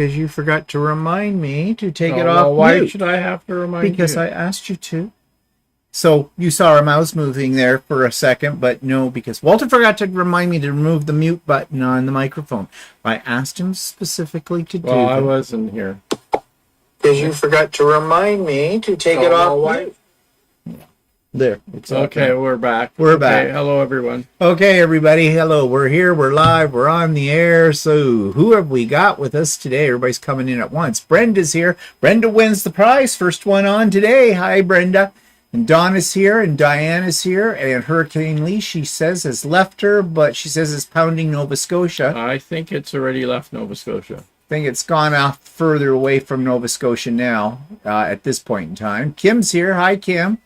Because you forgot to remind me to take it off well, why mute. should I have to remind you? Because I asked you to. So you saw our mouse moving there for a second, but no, because Walter forgot to remind me to remove the mute button on the microphone. I asked him specifically to do that. Well, I wasn't here. Because you forgot to remind me to take it off mute. There. It's okay, we're back. We're back. Hello, everyone. Okay, everybody. Hello. We're here. We're live. We're on the air. So who have we got with us today? Everybody's coming in at once. Brenda's here. Brenda wins the prize. First one on today. Hi, Brenda. And Donna's here, and Diana's here, and Hurricane Lee, she says, has left her, but she says it's pounding Nova Scotia. I think it's already left Nova Scotia. I think it's gone off further away from Nova Scotia now at this point in time. Kim's here. Hi, Kim.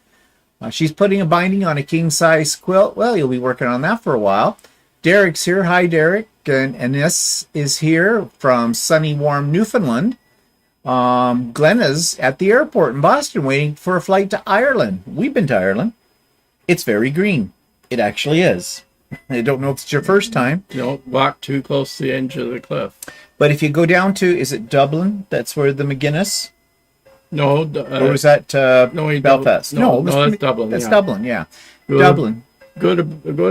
She's putting a binding on a king-size quilt. Well, you'll be working on that for a while. Derek's here. Hi, Derek. And Ines is here from sunny, warm Newfoundland. Glenna's at the airport in Boston waiting for a flight to Ireland. We've been to Ireland. It's very green. It actually is. I don't know if it's your first time. Don't walk too close to the edge of the cliff. But if you go down to, is it Dublin? That's where the McGuinness? No. Or was that Belfast? No, that's Dublin. That's yeah. Dublin, yeah. Go, Dublin. Go to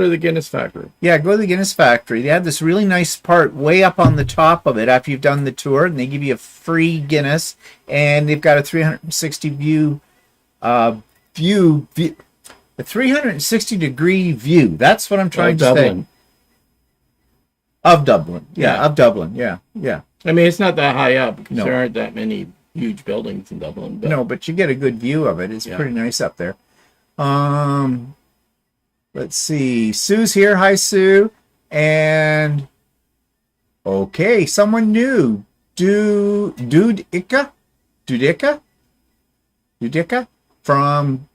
the Guinness factory. Yeah, go to the Guinness factory. They have this really nice part way up on the top of it after you've done the tour, and they give you a free Guinness, and they've got a 360 a 360 degree view. That's what I'm trying to say. Of Dublin. Yeah, of Dublin. Yeah, yeah. I mean, it's not that high up because No. there aren't that many huge buildings in Dublin. But No, but you get a good view of it. It's pretty nice up there. Let's see. Sue's here. Hi, Sue. And okay, someone new. Dudika from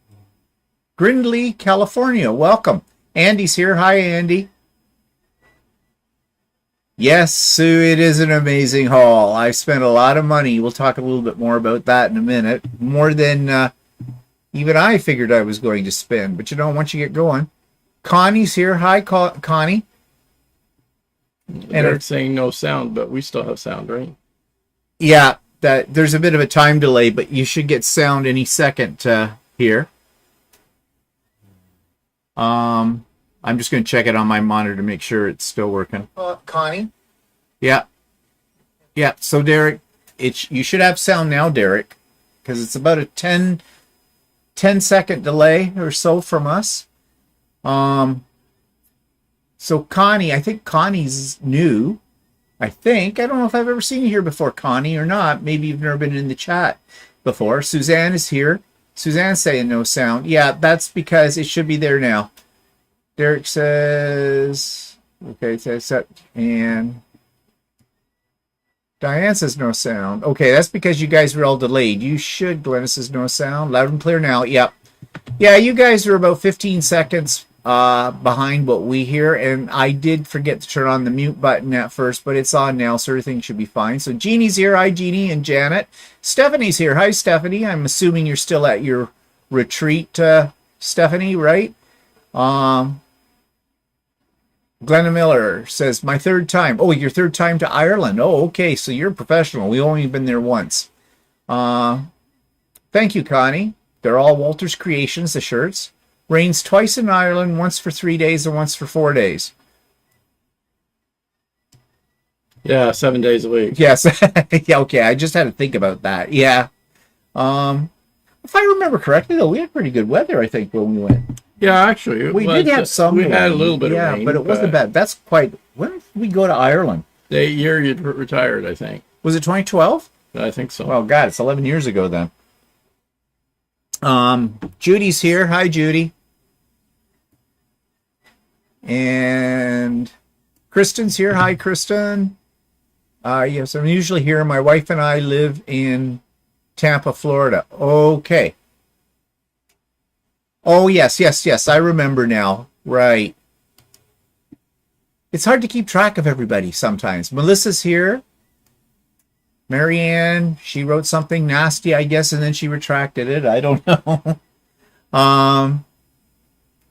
Grindley, California. Welcome. Andy's here. Hi, Andy. Yes, Sue, it is an amazing haul. I spent a lot of money. We'll talk a little bit more about that in a minute. More than even I figured I was going to spend. But, once you get going. Connie's here. Hi, Connie. And they're saying no sound, but we still have sound, right? Yeah, there's a bit of a time delay, but you should get sound any second here. I'm just going to check it on my monitor to make sure it's still working. Connie? Yeah. Yeah, so Derek, you should have sound now, Derek, because it's about a 10-second delay or so from us. So Connie, I think Connie's new. I don't know if I've ever seen you here before, Connie, or not. Maybe you've never been in the chat before. Suzanne is here. Suzanne's saying no sound. Yeah, that's because it should be there now. Derek says, okay, and Diane says no sound. Okay, that's because you guys were all delayed. You should, Glenna says no sound. Loud and clear now. Yep. Yeah, you guys are about 15 seconds behind what we hear, and I did forget to turn on the mute button at first, but it's on now, so everything should be fine. So Jeannie's here. Hi, Jeannie and Janet. Stephanie's here. Hi, Stephanie. I'm assuming you're still at your retreat, Stephanie, right? Glenna Miller says, my third time. Oh, your third time to Ireland. Oh, okay, so you're a professional. We've only been there once. Thank you, Connie. They're all Walter's Creations, the shirts. Rains twice in Ireland, once for 3 days and once for 4 days. Yeah, 7 days a week. Yes. Yeah, okay, I just had to think about that. Yeah. If I remember correctly, though, we had pretty good weather, I think, when we went. Yeah, actually. We did have some We rain. had a little bit of rain. Yeah, but it wasn't bad. That's quite... When did we go to Ireland? The year you retired, I think. Was it 2012? I think so. Well, God, it's 11 years ago then. Judy's here. Hi, Judy. And Kristen's here. Hi, Kristen. Yes, I'm usually here. My wife and I live in Tampa, Florida. Okay. Oh, yes. I remember now. Right. It's hard to keep track of everybody sometimes. Melissa's here. Marianne, she wrote something nasty, I guess, and then she retracted it. I don't know. Hi,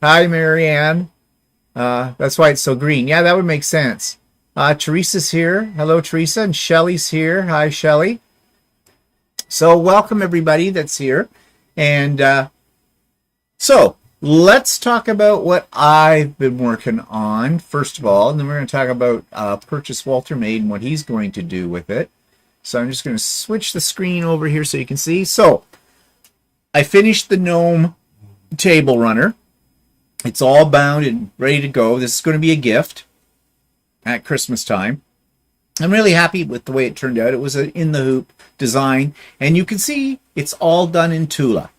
Marianne. That's why it's so green. Yeah, that would make sense. Teresa's here. Hello, Teresa. And Shelly's here. Hi, Shelly. So welcome everybody that's here. And so let's talk about what I've been working on, first of all. And then we're going to talk about Purchase Walter made and what he's going to do with it. So I'm just going to switch the screen over here so you can see. So I finished the gnome table runner. It's all bound and ready to go. This is going to be a gift at Christmas time. I'm really happy with the way it turned out. It was an in the hoop design, and you can see it's all done in Tula.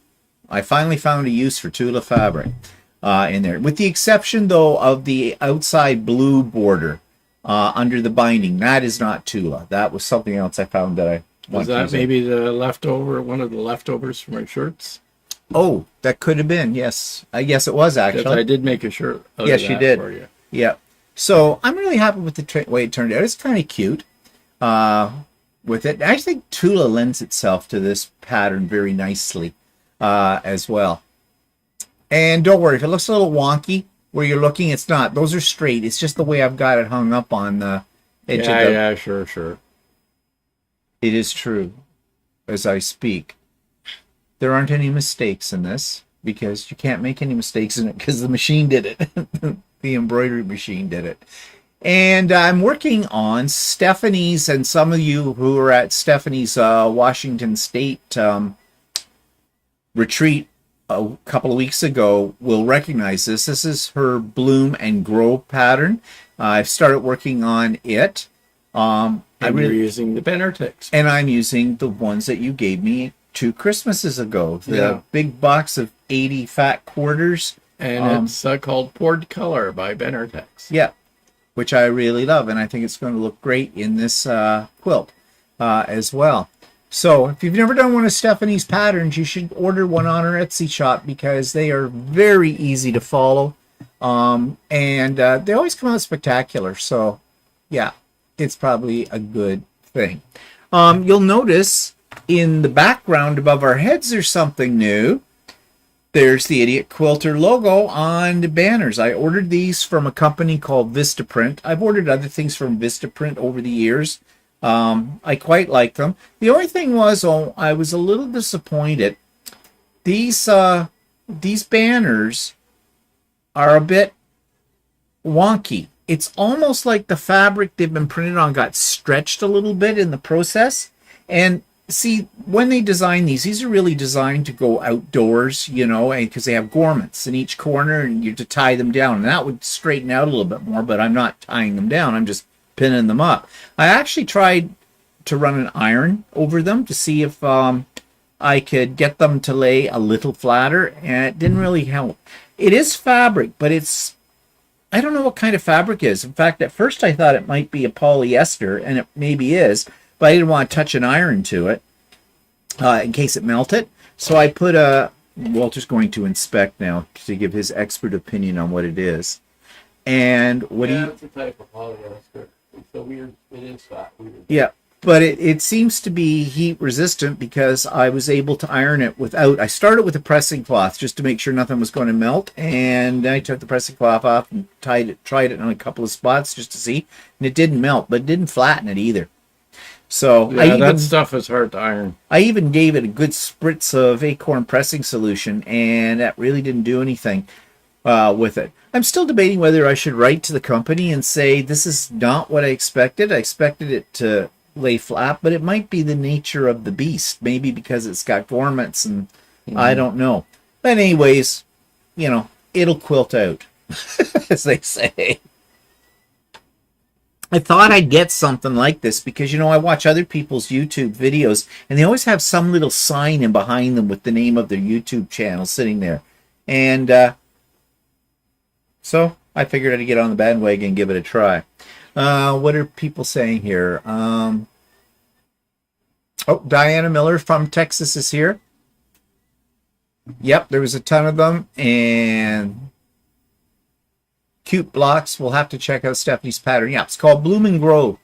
I finally found a use for Tula fabric in there, with the exception though of the outside blue border under the binding. That is not Tula. That was something else I found that I was that maybe the leftover, one of the leftovers from our shirts? Oh, that could have been. Yes, I guess it was actually. I did make a shirt. Yes, you did. For you. Yeah. So I'm really happy with the way it turned out. It's kind of cute with it. I think Tula lends itself to this pattern very nicely as well. And don't worry, if it looks a little wonky where you're looking, it's not. Those are straight. It's just the way I've got it hung up on the edge of the... Yeah, sure. It is true as I speak. There aren't any mistakes in this because you can't make any mistakes in it because the machine did it. The embroidery machine did it. And I'm working on Stephanie's, and some of you who are at Stephanie's Washington State retreat a couple of weeks ago will recognize this. This is her Bloom and Grow pattern. I've started working on it. And you're using the Benartex. And I'm using the ones that you gave me 2 Christmases ago. The big box of 80 fat quarters. And it's called Poured Color by Benartex. Yeah, which I really love, and I think it's going to look great in this quilt as well. So if you've never done one of Stephanie's patterns, you should order one on her Etsy shop because they are very easy to follow, and they always come out spectacular. So yeah, it's probably a good thing. You'll notice in the background above our heads there's something new. There's the Idiot Quilter logo on the banners. I ordered these from a company called Vistaprint. I've ordered other things from Vistaprint over the years. I quite like them. The only thing was, I was a little disappointed. These banners are a bit wonky. It's almost like the fabric they've been printed on got stretched a little bit in the process. And see, when they design these are really designed to go outdoors, you know, because they have gormets in each corner and you to tie them down. And that would straighten out a little bit more, but I'm not tying them down. I'm just pinning them up. I actually tried to run an iron over them to see if I could get them to lay a little flatter, and it didn't really help. It is fabric, but I don't know what kind of fabric it is. In fact, at first I thought it might be a polyester, and it maybe is. But I didn't want to touch an iron to it in case it melted. So I put Walter's going to inspect now to give his expert opinion on what it is. And what it's a type of polyester. It's a weird, it is that weird. Yeah, but it seems to be heat resistant because I was able to iron it without... I started with a pressing cloth just to make sure nothing was going to melt. And I took the pressing cloth off and tried it on a couple of spots just to see. And it didn't melt, but it didn't flatten it either. So yeah, that stuff is hard to iron. I even gave it a good spritz of acorn pressing solution, and that really didn't do anything with it. I'm still debating whether I should write to the company and say this is not what I expected. I expected it to lay flat, but it might be the nature of the beast. Maybe because it's got gormets, and I don't know. But anyways, you know, it'll quilt out, as they say. I thought I'd get something like this because, you know, I watch other people's YouTube videos and they always have some little sign in behind them with the name of their YouTube channel sitting there. And so I figured I'd get on the bandwagon and give it a try. What are people saying here? Oh, Diana Miller from Texas is here. Yep, there was a ton of them. And... cute blocks. We'll have to check out Stephanie's pattern. Yeah, it's called Bloom and Grow,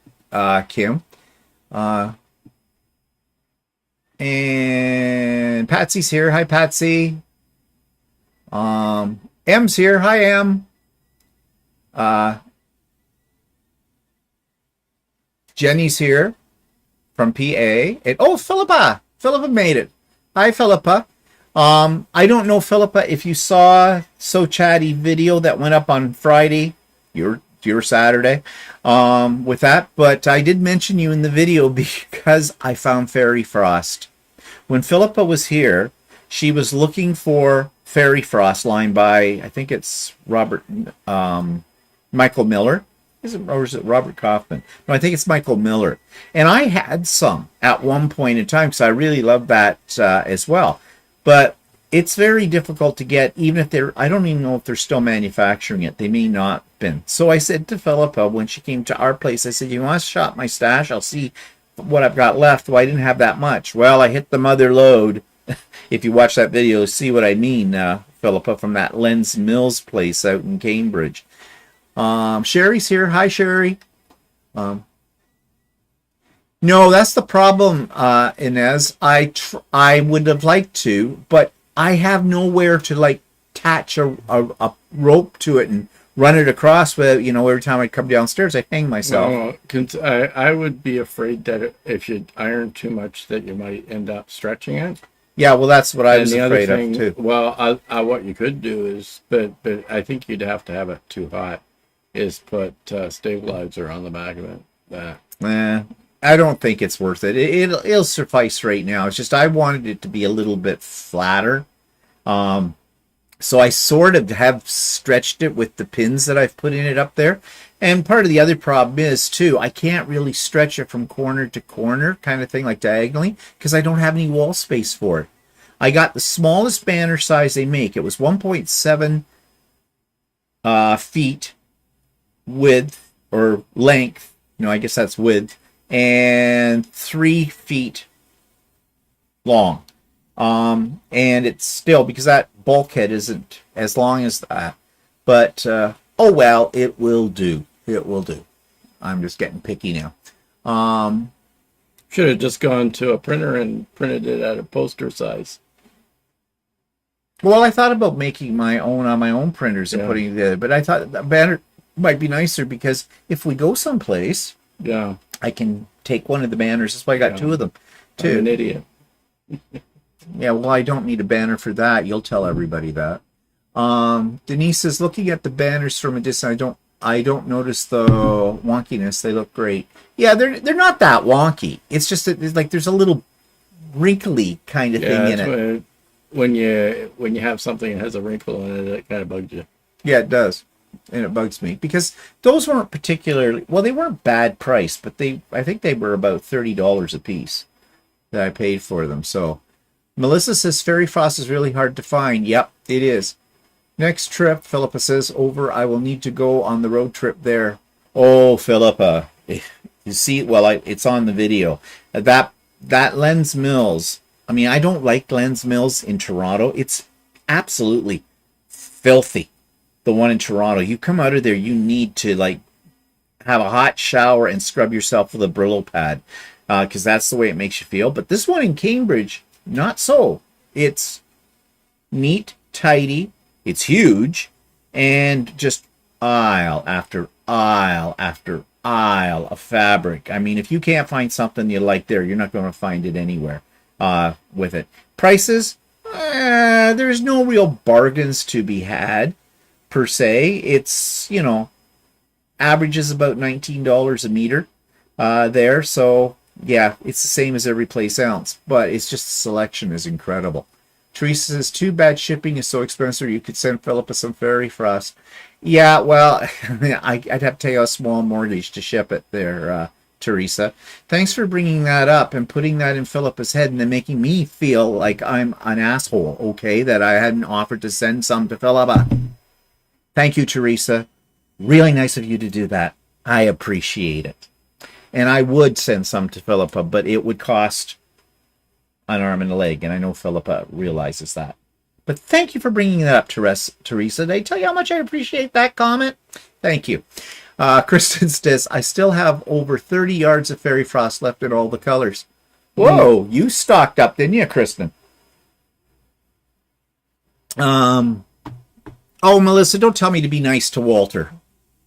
Kim. And Patsy's here. Hi, Patsy. M's here. Hi, M. Jenny's here from PA. And, oh, Philippa. Philippa made it. Hi, Philippa. I don't know, Philippa, if you saw So Chatty video that went up on Friday, your Saturday, with that, but I did mention you in the video because I found Fairy Frost. When Philippa was here, she was looking for Fairy Frost line by, I think it's Michael Miller. Or is it Robert Kaufman? No, I think it's Michael Miller. And I had some at one point in time because I really love that as well. But it's very difficult to get, even if they're, I don't even know if they're still manufacturing it. They may not have been. So I said to Philippa when she came to our place, I said, you want to shop my stash? I'll see what I've got left. Well, I didn't have that much. Well, I hit the mother load. If you watch that video, see what I mean, Philippa, from that Lens Mills place out in Cambridge. Sherry's here. Hi, Sherry. No, that's the problem, Inez. I would have liked to, but I have nowhere to like attach a rope to it and run it across with, every time I come downstairs, I hang myself. No, I would be afraid that if you iron too much that you might end up stretching it. Yeah, well, that's what I was afraid of too. Well, what you could do is, but I think you'd have to have it too hot, is put stabilizer on the back of it. I don't think it's worth it. It'll suffice right now. It's just I wanted it to be a little bit flatter. So I sort of have stretched it with the pins that I've put in it up there. And part of the other problem is, too, I can't really stretch it from corner to corner kind of thing, like diagonally, because I don't have any wall space for it. I got the smallest banner size they make. It was 1.7 feet width or length. No, I guess that's width. And 3 feet long. And it's still, because that bulkhead isn't as long as that. But, oh well, it will do. It will do. I'm just getting picky now. Should have just gone to a printer and printed it at a poster size. Well, I thought about making my own on my own printers and putting it together, but I thought that banner might be nicer because if we go someplace, I can take one of the banners. That's why I got two of them, too. I'm an idiot. Yeah, well, I don't need a banner for that. You'll tell everybody that. Denise says, looking at the banners from a distance, I don't notice the wonkiness. They look great. Yeah, they're not that wonky. It's just that there's a little wrinkly kind of thing in it. When you have something that has a wrinkle in it, it kind of bugs you. Yeah, it does. And it bugs me because those weren't particularly, well, they weren't bad price, but I think they were about $30 a piece that I paid for them. So Melissa says Fairy Frost is really hard to find. Yep, it is. Next trip, Philippa says, over. I will need to go on the road trip there. Oh, Philippa, you see, well, it's on the video. That Lens Mills, I mean, I don't like Lens Mills in Toronto. It's absolutely filthy. The one in Toronto. You come out of there, you need to have a hot shower and scrub yourself with a Brillo pad because that's the way it makes you feel. But this one in Cambridge, not so. It's neat, tidy, it's huge, and just aisle after aisle after aisle of fabric. I mean, if you can't find something you like there, you're not going to find it anywhere with it. Prices, there's no real bargains to be had. Per se, it's, averages about $19 a meter there. So, yeah, it's the same as every place else. But it's just the selection is incredible. Teresa says, too bad shipping is so expensive. You could send Philippa some Fairy Frost. Yeah, well, I'd have to take a small mortgage to ship it there, Teresa. Thanks for bringing that up and putting that in Philippa's head and then making me feel like I'm an asshole, okay, that I hadn't offered to send some to Philippa. Thank you, Teresa. Really nice of you to do that. I appreciate it. And I would send some to Philippa, but it would cost an arm and a leg, and I know Philippa realizes that. But thank you for bringing that up, Teresa. Did I tell you how much I appreciate that comment? Thank you. Kristen says, I still have over 30 yards of Fairy Frost left in all the colors. Whoa, you stocked up, didn't you, Kristen? Oh, Melissa, don't tell me to be nice to Walter.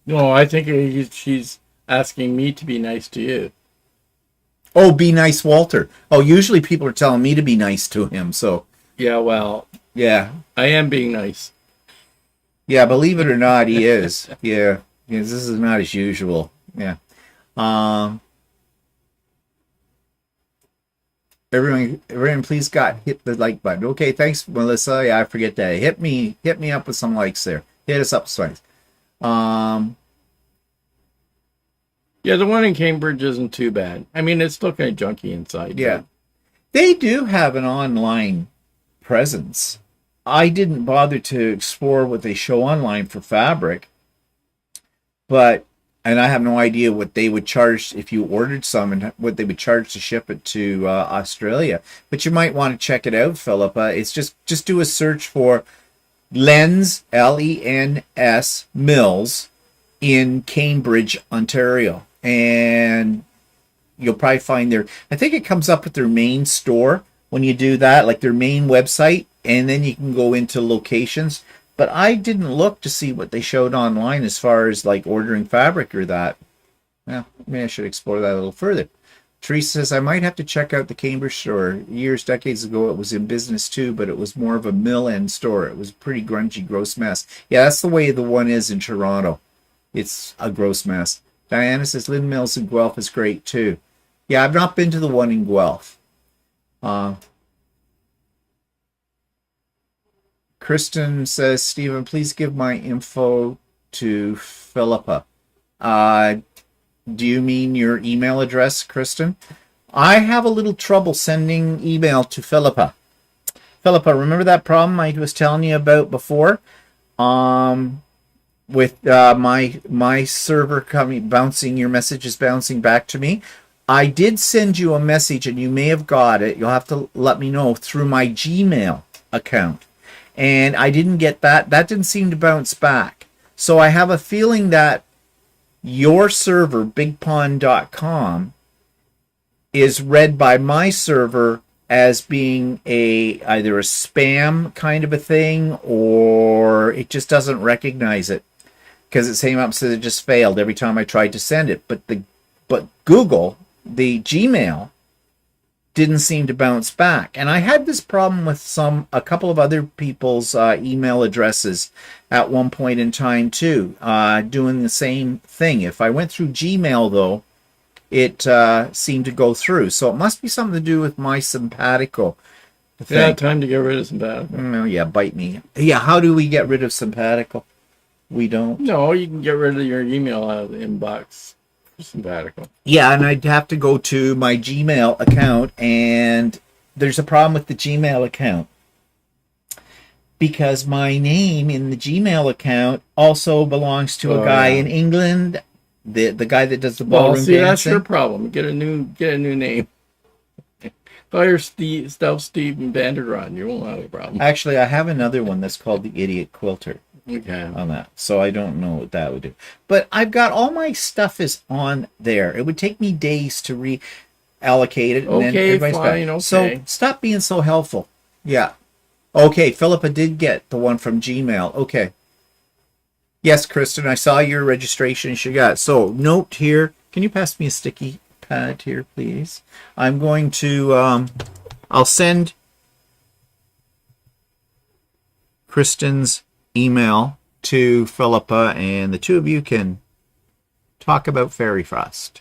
No, I think she's asking me to be nice to you. Oh, be nice, Walter. Oh, usually people are telling me to be nice to him. So Yeah, well, yeah, I am being nice. yeah. Believe it or not, he is. Yeah, because this is not as usual. Yeah. Um. Everyone, please, God, hit the like button. Okay, thanks, Melissa. Yeah, I forget that. Hit me up with some likes there. Hit us up, twice. Um. Yeah, the one in Cambridge isn't too bad. I mean, it's still kind of junky inside, Yeah, but they do have an online presence. I didn't bother to explore what they show online for fabric, but and I have no idea what they would charge if you ordered some and what they would charge to ship it to Australia. But you might want to check it out, Philippa. It's just do a search for Lens Lens Mills in Cambridge, Ontario, and you'll probably find their. I think it comes up with their main store when you do that, like their main website, and then you can go into locations. But I didn't look to see what they showed online as far as like ordering fabric or that. Well, maybe I should explore that a little further. Teresa says I might have to check out the Cambridge store. Years, decades ago, it was in business too, but it was more of a mill end store. It was a pretty grungy, gross mess. Yeah, that's the way the one is in Toronto. It's a gross mess. Diana says Lynn Mills in Guelph is great too. Yeah, I've not been to the one in Guelph. Uh, Kristen says, Stephen, please give my info to Philippa. Do you mean your email address, Kristen? I have a little trouble sending email to Philippa. Philippa, remember that problem I was telling you about before? With my server bouncing your messages bouncing back to me. I did send you a message and you may have got it. You'll have to let me know through my Gmail account. And I didn't get that. That didn't seem to bounce back. So I have a feeling that your server, bigpond.com, is read by my server as being either a spam kind of a thing or it just doesn't recognize it because it came up says it just failed every time I tried to send it. But Google, the Gmail, didn't seem to bounce back. And I had this problem with a couple of other people's email addresses at one point in time too, doing the same thing. If I went through Gmail though, it seemed to go through. So it must be something to do with my simpatico thing. yeah, time to get rid of simpatico. Oh, yeah, bite me. Yeah, how do we get rid of simpatico? We don't. No, you can get rid of your email out of the inbox for simpatico. Yeah, and I'd have to go to my Gmail account, and there's a problem with the Gmail account because my name in the Gmail account also belongs to a guy in England, the guy that does the ballroom dancing. That's your problem. Get a new name. Fire Steve Vandergron. You won't have a problem. Actually, I have another one that's called the Idiot Quilter. Okay. On that, so I don't know what that would do. But I've got all my stuff is on there. It would take me days to reallocate it. And then everybody's fine. back. Okay. So stop being so helpful. Yeah. Okay, Philippa did get the one from Gmail. Okay. Yes, Kristen, I saw your registration she got. So note here. Can you pass me a sticky pad here, please? I'm going to. I'll send Kristen's email to Philippa, and the two of you can talk about Fairy Frost.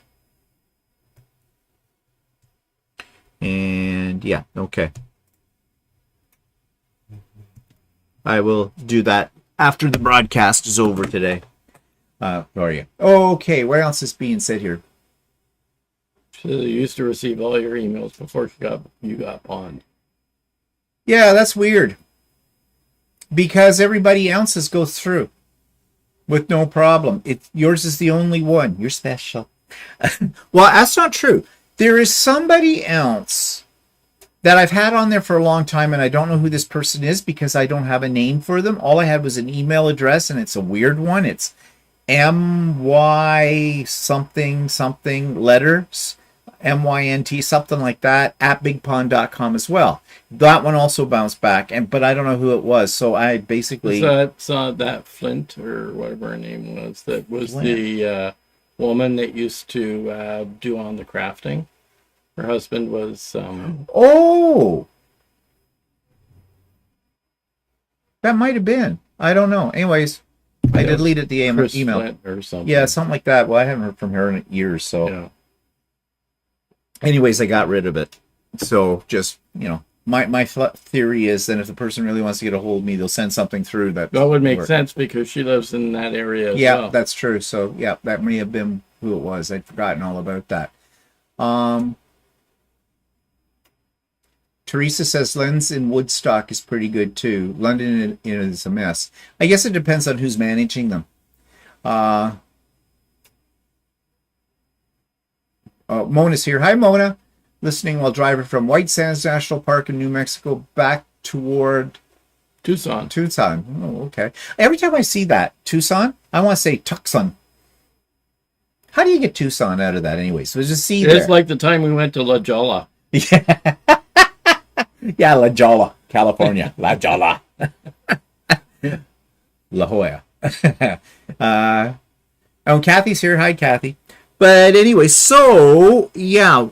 And yeah, okay. I will do that after the broadcast is over today. How are you? Okay, where else is being said here? She used to receive all your emails before you got pawned. Yeah, that's weird. Because everybody else's goes through with no problem. Yours is the only one. You're special. Well, that's not true. There is somebody else that I've had on there for a long time, and I don't know who this person is because I don't have a name for them. All I had was an email address, and it's a weird one. It's MY something letters, MYNT, something like that, at bigpond.com as well. That one also bounced back, but I don't know who it was. So I basically saw that Flint or whatever her name was. That was Flint. The woman that used to do on the crafting. Her husband was Oh, that might have been. I don't know. Anyways, I yeah, deleted the Chris email. Flint or something. Yeah, something like that. Well, I haven't heard from her in years, so. Yeah. Anyways, I got rid of it. So just, my theory is that if the person really wants to get a hold of me, they'll send something through that. That would make sense because she lives in that area as Yeah, well. that's true. So, yeah, that may have been who it was. I'd forgotten all about that. Teresa says Lens in Woodstock is pretty good too. London is a mess. I guess it depends on who's managing them. Mona's here. Hi, Mona. Listening while driving from White Sands National Park in New Mexico back toward Tucson. Oh, okay. Every time I see that, Tucson, I want to say Tucson. How do you get Tucson out of that anyway? So there's a C there. It's like the time we went to La Jolla. Yeah. Yeah, La Jolla, California. La Jolla. La Jolla. Kathy's here. Hi, Kathy. But anyway, so, yeah,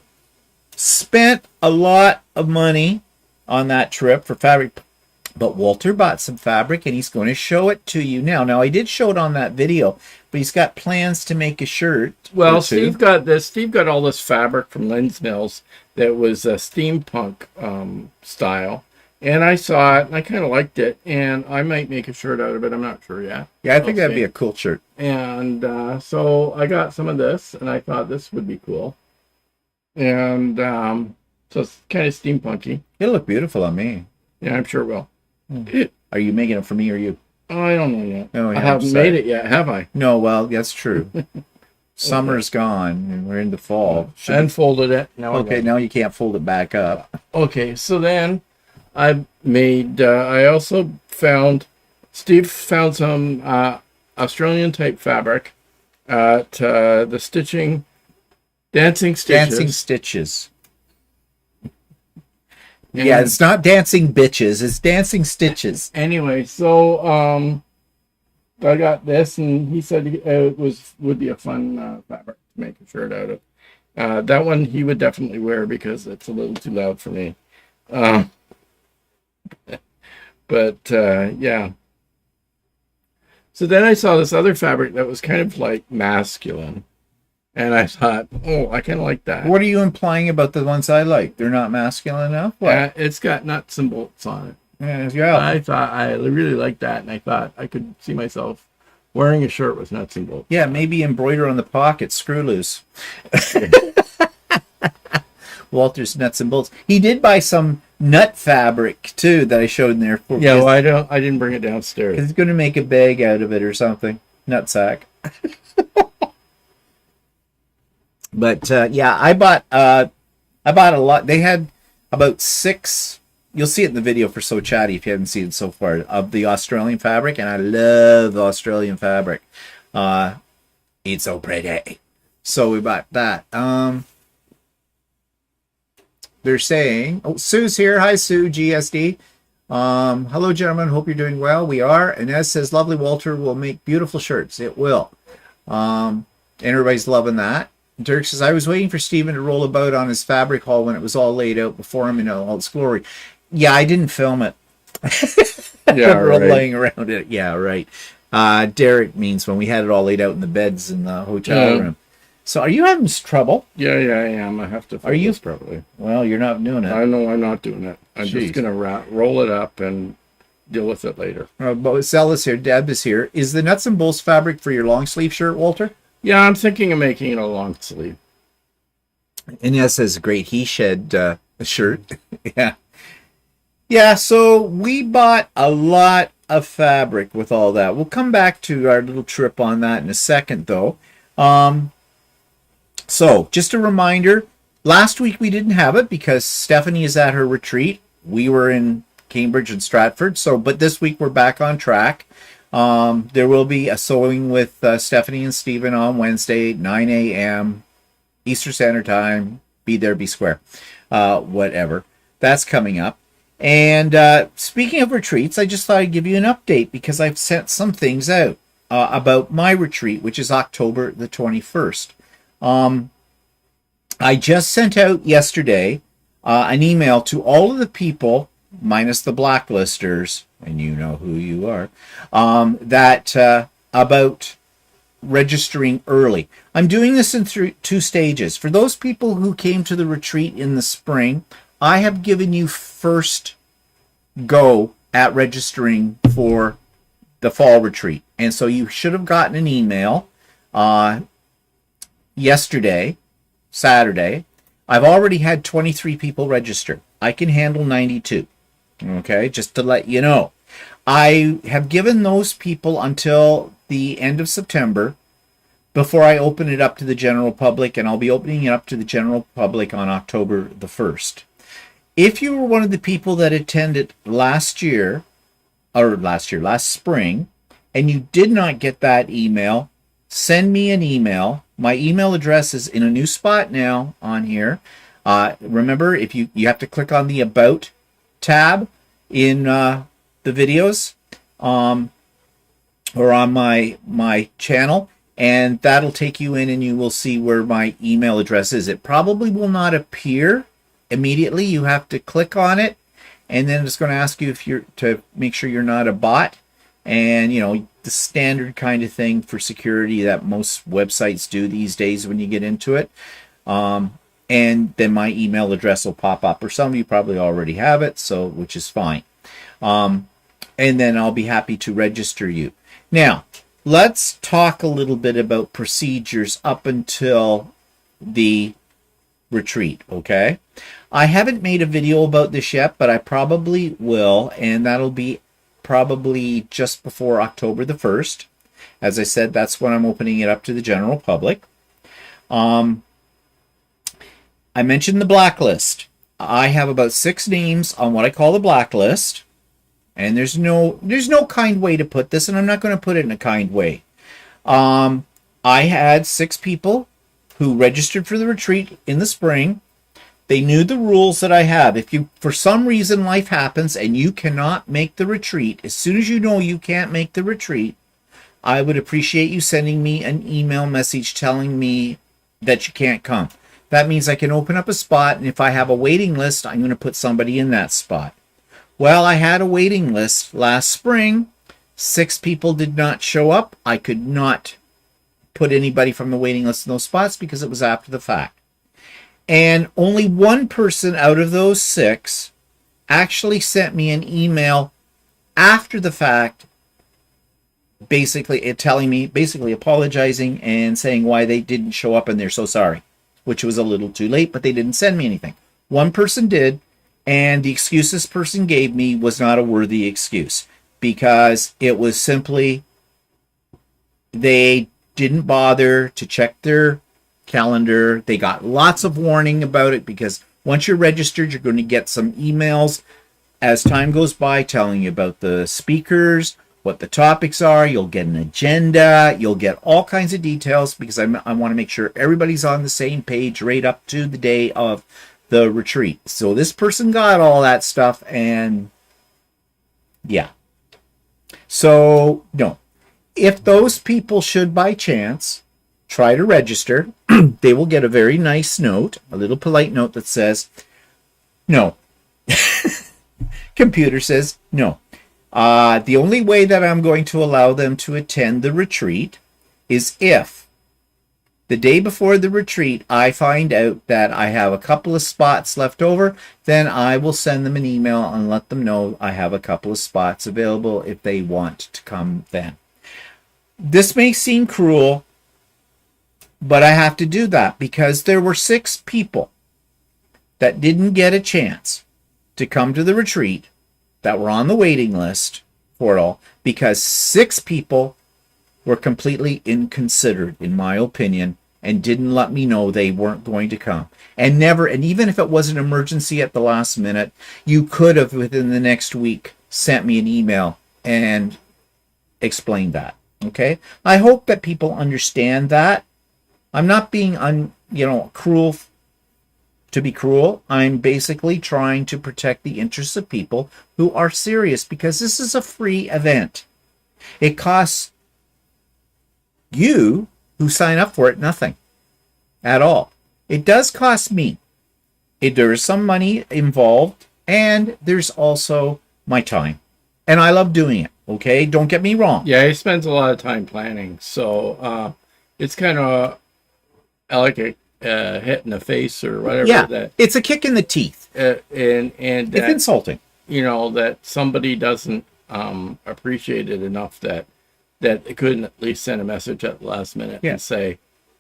spent a lot of money on that trip for fabric. But Walter bought some fabric, and he's going to show it to you now. Now, I did show it on that video, but he's got plans to make a shirt. Well, Steve got this. Steve got all this fabric from Lynn's Mills that was a steampunk style, and I saw it and I kind of liked it, and I might make a shirt out of it. I'm not sure yet. Yeah, I think that'd be a cool shirt. And so I got some of this, and I thought this would be cool. And so it's kind of steampunky. It'll look beautiful on me. Yeah, I'm sure it will. Are you making it for me or you? I don't know yet. Oh, yeah, I haven't made it yet, have I? No, well, that's true. Summer's gone, and we're in the fall. Unfolded it. Okay, now you can't fold it back up. Okay, so then I made, I also found, Steve found some Australian type fabric at the Dancing Stitches. Dancing Stitches. Yeah, it's not Dancing Bitches, it's Dancing Stitches. Anyway, so I got this, and he said it would be a fun fabric to make a shirt out of. That one he would definitely wear because it's a little too loud for me. But yeah. So then I saw this other fabric that was kind of like masculine. And I thought, oh, I kind of like that. What are you implying about the ones I like? They're not masculine enough? What? It's got nuts and bolts on it. Yeah. I thought I really liked that, and I thought I could see myself wearing a shirt with nuts and bolts. Yeah, maybe embroider on the pocket, screw loose. Walter's nuts and bolts. He did buy some nut fabric too that I showed in there. Yeah, well, I didn't bring it downstairs. He's going to make a bag out of it or something. Nut sack. But yeah, I bought a lot. They had about 6. You'll see it in the video for So Chatty if you haven't seen it so far, of the Australian fabric, and I love Australian fabric. It's so pretty. So we bought that. They're saying, oh, Sue's here. Hi, Sue, GSD. Hello, gentlemen. Hope you're doing well. We are. Inez says, lovely Walter will make beautiful shirts. It will. And everybody's loving that. Dirk says, I was waiting for Stephen to roll about on his fabric haul when it was all laid out before him in all its glory. Yeah, I didn't film it. Yeah, right. Laying around it. Yeah, right. Derek means when we had it all laid out in the beds in the hotel room. So are you having trouble? Yeah, I am. I have to fold this properly. Well, you're not doing it. I know I'm not doing it. I'm just going to roll it up and deal with it later. But Zella's here. Deb is here. Is the nuts and bolts fabric for your long sleeve shirt, Walter? Yeah, I'm thinking of making it a long sleeve. Inez says, great he shed shirt. Yeah. Yeah, so we bought a lot of fabric with all that. We'll come back to our little trip on that in a second, though. So, just a reminder, last week we didn't have it because Stephanie is at her retreat. We were in Cambridge and Stratford, but this week we're back on track. There will be a sewing with Stephanie and Stephen on Wednesday, 9 a.m. Eastern Standard Time. Be there, be square. Whatever. That's coming up. And speaking of retreats, I just thought I'd give you an update because I've sent some things out about my retreat, which is October the 21st. I just sent out yesterday an email to all of the people, minus the blacklisters, and you know who you are, that about registering early. I'm doing this in two stages. For those people who came to the retreat in the spring, I have given you first go at registering for the fall retreat. And so you should have gotten an email yesterday, Saturday. I've already had 23 people register. I can handle 92. Okay, just to let you know. I have given those people until the end of September before I open it up to the general public, and I'll be opening it up to the general public on October the 1st. If you were one of the people that attended last spring, and you did not get that email, send me an email. My email address is in a new spot now on here. Remember, if you have to click on the About tab in the videos or on my channel, and that'll take you in and you will see where my email address is. It probably will not appear immediately. You have to click on it, and then it's going to ask you if you're to make sure you're not a bot, and you know, the standard kind of thing for security that most websites do these days when you get into it. And then my email address will pop up, or some of you probably already have it, so which is fine. And then I'll be happy to register you. Now, let's talk a little bit about procedures up until the retreat, okay? I haven't made a video about this yet, but I probably will, and that'll be probably just before October the 1st. As I said, that's when I'm opening it up to the general public. I mentioned the blacklist. I have about 6 names on what I call the blacklist, and there's no kind way to put this, and I'm not going to put it in a kind way. I had 6 people who registered for the retreat in the spring. They knew the rules that I have. If you, for some reason, life happens and you cannot make the retreat, as soon as you know you can't make the retreat, I would appreciate you sending me an email message telling me that you can't come. That means I can open up a spot, and if I have a waiting list, I'm going to put somebody in that spot. Well, I had a waiting list last spring. 6 people did not show up. I could not put anybody from the waiting list in those spots because it was after the fact. And only one person out of those 6 actually sent me an email after the fact, basically apologizing and saying why they didn't show up and they're so sorry, which was a little too late, but they didn't send me anything. One person did, and the excuse this person gave me was not a worthy excuse, because it was simply they didn't bother to check their calendar. They got lots of warning about it, because once you're registered, you're going to get some emails as time goes by telling you about the speakers, what the topics are. You'll get an agenda. You'll get all kinds of details, because I want to make sure everybody's on the same page right up to the day of the retreat. So this person got all that stuff, and yeah. So, no. If those people should by chance try to register, they will get a very nice note, a little polite note that says, no. Computer says no. The only way that I'm going to allow them to attend the retreat is if the day before the retreat I find out that I have a couple of spots left over, then I will send them an email and let them know I have a couple of spots available if they want to come then. This may seem cruel, but I have to do that because there were 6 people that didn't get a chance to come to the retreat that were on the waiting list for it all, because 6 people were completely inconsiderate, in my opinion, and didn't let me know they weren't going to come. And even if it was an emergency at the last minute, you could have within the next week sent me an email and explained that. Okay? I hope that people understand that. I'm not being cruel to be cruel. I'm basically trying to protect the interests of people who are serious, because this is a free event. It costs you who sign up for it nothing at all. It does cost me. There is some money involved, and there's also my time. And I love doing it, okay? Don't get me wrong. Yeah, he spends a lot of time planning, so it's kind of like a hit in the face or whatever. Yeah, that it's a kick in the teeth. and It's that, insulting. that somebody doesn't appreciate it enough that they couldn't at least send a message at the last minute Yeah. and say,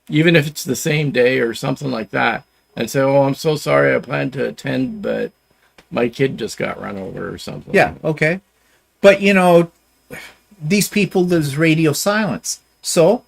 even if it's the same day or something like that, and say, "Oh, I'm so sorry, I planned to attend, but my kid just got run over," or something. Yeah, okay. But, these people, there's radio silence. So,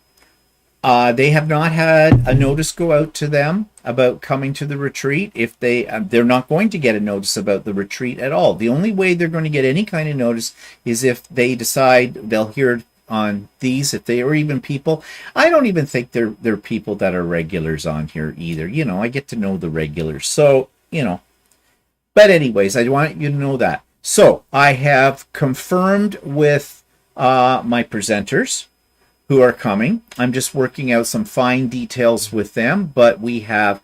they have not had a notice go out to them about coming to the retreat. If they're not going to get a notice about the retreat at all. The only way they're going to get any kind of notice is if they decide they'll hear it on these, if they are even people. I don't even think they're people that are regulars on here either. I get to know the regulars. So, but anyways, I want you to know that. So I have confirmed with my presenters who are coming. I'm just working out some fine details with them, but we have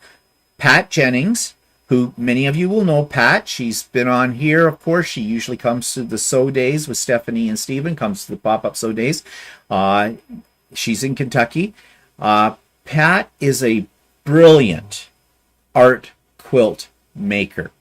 Pat Jennings, who many of you will know. Pat, she's been on here, of course. She usually comes to the sew days with Stephanie and Stephen, comes to the pop-up sew days. She's in Kentucky. Pat is a brilliant art quilt maker.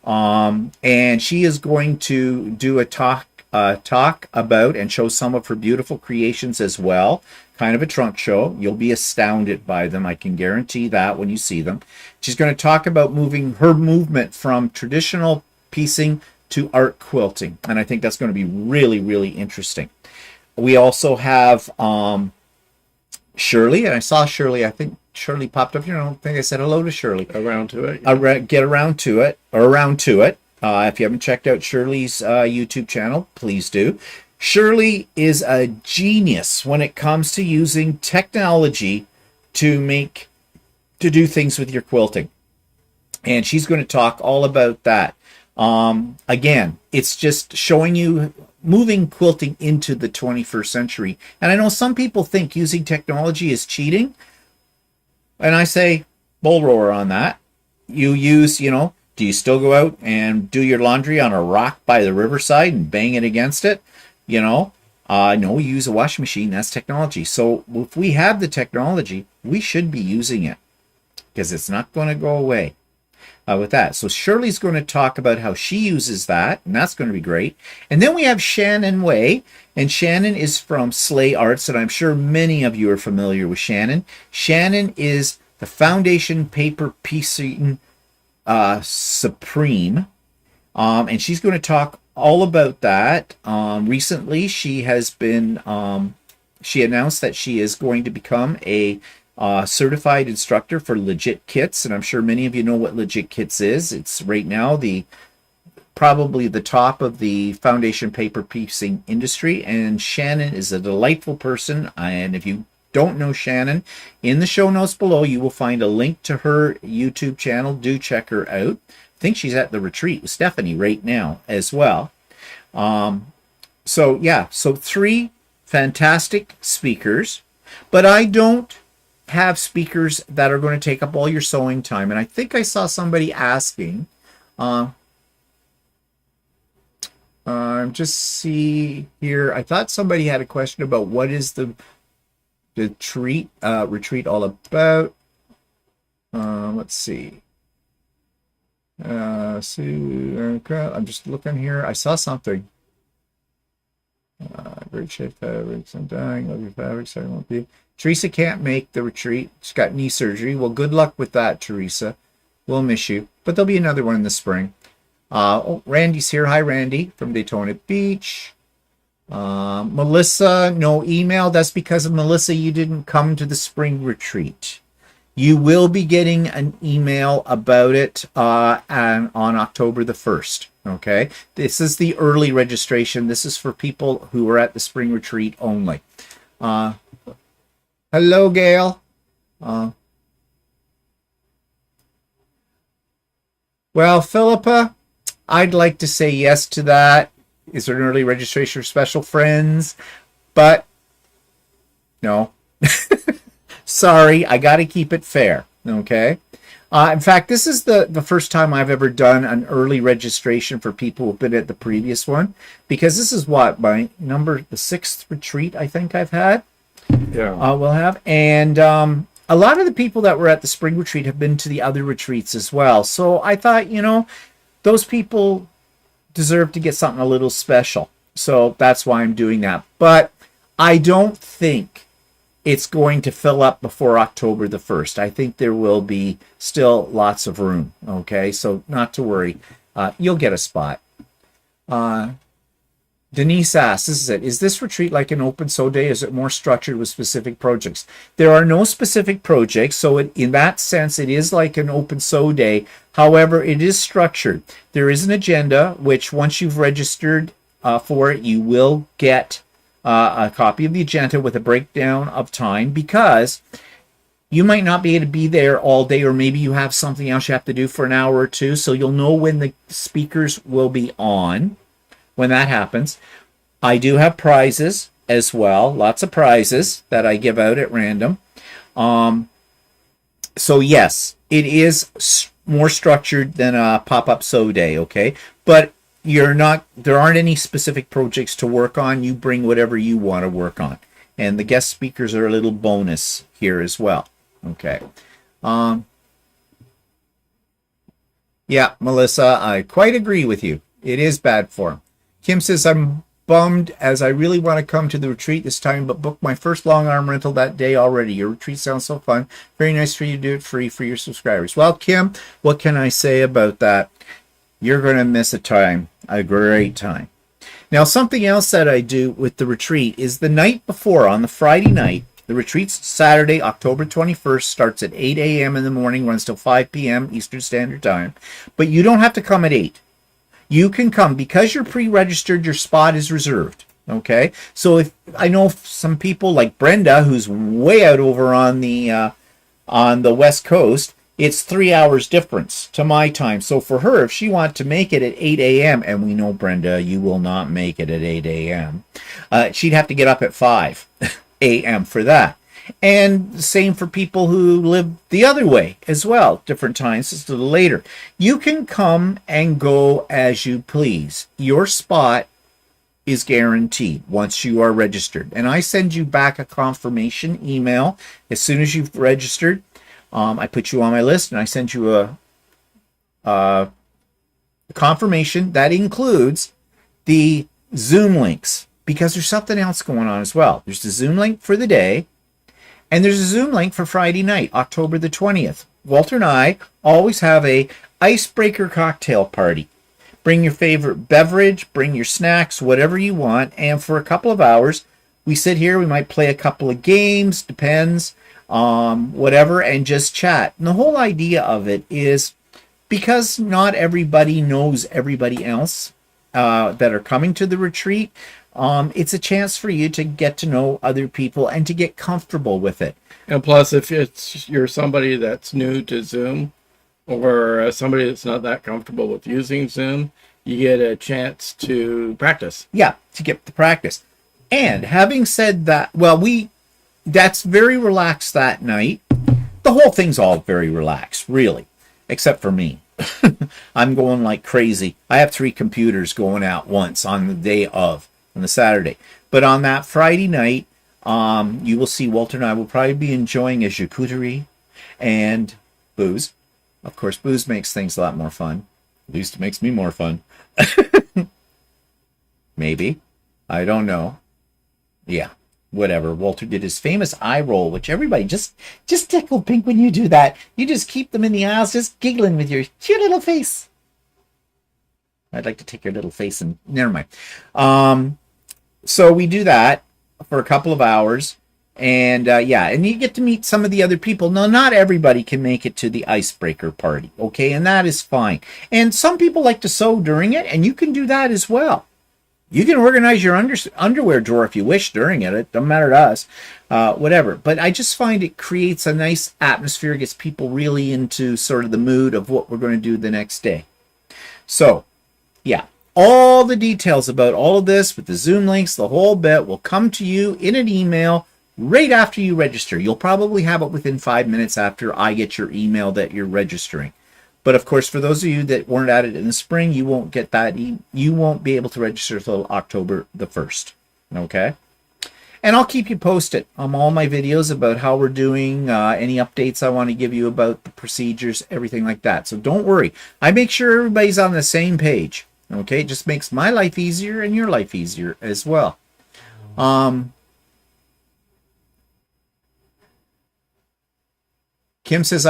And she is going to do a talk about and show some of her beautiful creations as well. Kind of a trunk show. You'll be astounded by them. I can guarantee that when you see them. She's going to talk about her movement from traditional piecing to art quilting. And I think that's going to be really, really interesting. We also have Shirley, and I saw Shirley. I think Shirley popped up here. I don't think I said hello to Shirley. Around to it. Get around to it, or around to it. If you haven't checked out Shirley's YouTube channel, please do. Shirley is a genius when it comes to using technology to do things with your quilting. And she's going to talk all about that. Again, it's just showing you moving quilting into the 21st century. And I know some people think using technology is cheating. And I say, bull roar on that. You use, do you still go out and do your laundry on a rock by the riverside and bang it against it? No, you use a washing machine. That's technology. So if we have the technology, we should be using it because it's not going to go away with that. So Shirley's going to talk about how she uses that, and that's going to be great. And then we have Shannon Way, and Shannon is from Slay Arts, and I'm sure many of you are familiar with Shannon. Shannon is the foundation paper piecing supreme, and she's going to talk all about that. Recently, she has been she announced that she is going to become a certified instructor for Legit Kits, and I'm sure many of you know what Legit Kits is. It's right now probably the top of the foundation paper piecing industry, and Shannon is a delightful person. And if you don't know Shannon, in the show notes below you will find a link to her YouTube channel. Do check her out. I think she's at the retreat with Stephanie right now as well. So 3 fantastic speakers, but I don't have speakers that are going to take up all your sewing time. And I think I saw somebody asking, just see here. I thought somebody had a question about what is the retreat all about. Let's see. I'm just looking here. I saw something. Great shape fabrics. I'm dying. Love your fabrics. I won't be. Teresa can't make the retreat. She's got knee surgery. Well, good luck with that, Teresa. We'll miss you. But there'll be another one in the spring. Randy's here. Hi, Randy from Daytona Beach. Melissa, no email. That's because of Melissa, you didn't come to the spring retreat. You will be getting an email about it on October the 1st. Okay, this is the early registration. This is for people who are at the spring retreat only. Hello, Gail. Well, Philippa, I'd like to say yes to that. Is there an early registration for special friends? But no. Sorry, I got to keep it fair. Okay. In fact, this is the first time I've ever done an early registration for people who've been at the previous one, because this is what, the sixth retreat I think I've had. Yeah. We'll have. And a lot of the people that were at the spring retreat have been to the other retreats as well. So I thought, those people deserve to get something a little special. So that's why I'm doing that. But I don't think it's going to fill up before October the 1st. I think there will be still lots of room. Okay, so not to worry. You'll get a spot. Denise asks, this is it. Is this retreat like an open soul day? Is it more structured with specific projects? There are no specific projects, so in that sense, it is like an open soul day. However, it is structured. There is an agenda, which once you've registered for it, you will get a copy of the agenda with a breakdown of time, because you might not be able to be there all day, or maybe you have something else you have to do for an hour or two, so you'll know when the speakers will be on. When that happens, I do have prizes as well, lots of prizes that I give out at random. So yes, it is more structured than a pop-up sew day, okay? But there aren't any specific projects to work on. You bring whatever you want to work on. And the guest speakers are a little bonus here as well, okay? Yeah, Melissa, I quite agree with you. It is bad form. Kim says, I'm bummed as I really want to come to the retreat this time, but booked my first long arm rental that day already. Your retreat sounds so fun. Very nice for you to do it free for your subscribers. Well, Kim, what can I say about that? You're going to miss a great time. Now, something else that I do with the retreat is the night before, on the Friday night, the retreat's Saturday, October 21st, starts at 8 a.m. in the morning, runs till 5 p.m. Eastern Standard Time. But you don't have to come at 8. You can come because you're pre-registered. Your spot is reserved. Okay, so if I know some people like Brenda, who's way out over on the West Coast, it's 3 hours difference to my time. So for her, if she wanted to make it at 8 a.m., and we know, Brenda, you will not make it at 8 a.m., she'd have to get up at 5 a.m. for that. And the same for people who live the other way as well, different times, just a little later. You can come and go as you please. Your spot is guaranteed once you are registered. And I send you back a confirmation email as soon as you've registered. I put you on my list and I send you a confirmation that includes the Zoom links, because there's something else going on as well. There's the Zoom link for the day, and there's a Zoom link for Friday night, October the 20th. Walter and I always have a icebreaker cocktail party. Bring your favorite beverage, bring your snacks, whatever you want, and for a couple of hours, we sit here, we might play a couple of games, depends, whatever, and just chat. And the whole idea of it is, because not everybody knows everybody else that are coming to the retreat, it's a chance for you to get to know other people and to get comfortable with it. And plus, if you're somebody that's new to Zoom, or somebody that's not that comfortable with using Zoom, you get a chance to practice. Yeah, to get the practice. And having said that, that's very relaxed that night. The whole thing's all very relaxed, really, except for me. I'm going like crazy. I have 3 computers going out once on the day of, on the Saturday. But on that Friday night, you will see Walter and I will probably be enjoying a charcuterie and booze. Of course, booze makes things a lot more fun. At least it makes me more fun. Maybe. I don't know. Yeah, whatever. Walter did his famous eye roll, which everybody just tickle pink when you do that. You just keep them in the eyes, just giggling with your cute little face. I'd like to take your little face and never mind. So we do that for a couple of hours. And and you get to meet some of the other people. Now, not everybody can make it to the icebreaker party, okay? And that is fine. And some people like to sew during it, and you can do that as well. You can organize your underwear drawer if you wish during it. It doesn't matter to us, whatever. But I just find it creates a nice atmosphere, gets people really into sort of the mood of what we're going to do the next day. So, yeah. All the details about all of this with the Zoom links, the whole bit, will come to you in an email right after you register. You'll probably have it within 5 minutes after I get your email that you're registering. But of course, for those of you that weren't at it in the spring, you won't get that. You won't be able to register until October the 1st. Okay? And I'll keep you posted on all my videos about how we're doing, any updates I want to give you about the procedures, everything like that. So don't worry. I make sure everybody's on the same page. Okay? It just makes my life easier and your life easier as well. Kim says,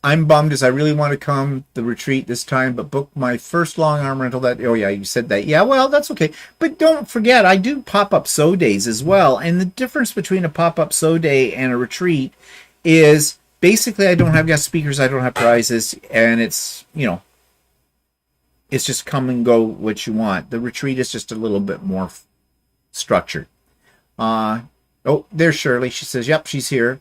I'm bummed as I really want to come the retreat this time, but book my first long arm rental that, oh yeah, you said that. Yeah, well, that's okay. But don't forget, I do pop-up sew days as well. And the difference between a pop-up sew day and a retreat is basically I don't have guest speakers, I don't have prizes, and it's, you know, it's just come and go what you want. The retreat is just a little bit more structured. Oh, there's Shirley. She says, yep, she's here.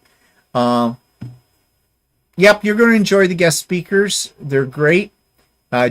Yep, you're going to enjoy the guest speakers. They're great.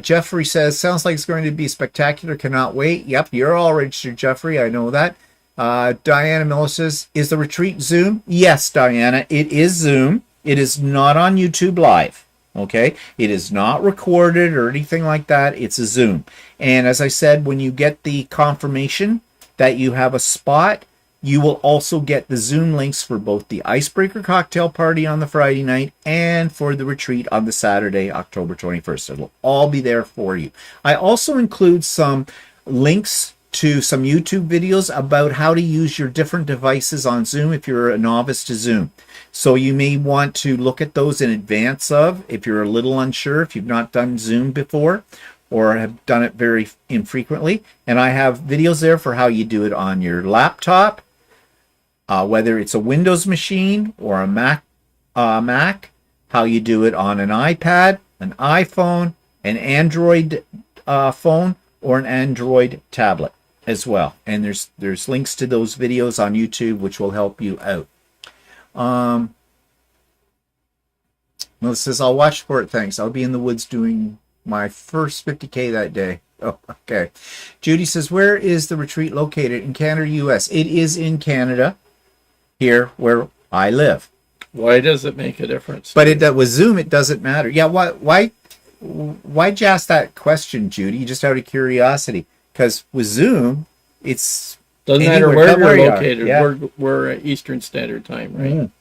Jeffrey says, sounds like it's going to be spectacular. Cannot wait. Yep, you're all registered, Jeffrey. I know that. Diana Miller says, is the retreat Zoom? Yes, Diana, it is Zoom. It is not on YouTube Live. Okay? It is not recorded or anything like that. It's a Zoom. And as I said, when you get the confirmation that you have a spot, you will also get the Zoom links for both the Icebreaker Cocktail Party on the Friday night and for the retreat on the Saturday, October 21st. It'll all be there for you. I also include some links to some YouTube videos about how to use your different devices on Zoom if you're a novice to Zoom. So you may want to look at those in advance of, if you're a little unsure, if you've not done Zoom before, or have done it very infrequently. And I have videos there for how you do it on your laptop, whether it's a Windows machine or a Mac, how you do it on an iPad, an iPhone, an Android phone, or an Android tablet as well. And there's links to those videos on YouTube which will help you out. Melissa says, I'll watch for it, thanks. I'll be in the woods doing my first 50K that day. Oh, okay. Judy says, where is the retreat located? In Canada, US. It is in Canada, here where I live. Why does it make a difference? But with Zoom, it doesn't matter. Yeah, why'd you ask that question, Judy? Just out of curiosity. Because with Zoom, it's doesn't matter where you're located. Yeah. We're at Eastern Standard Time, right? Mm.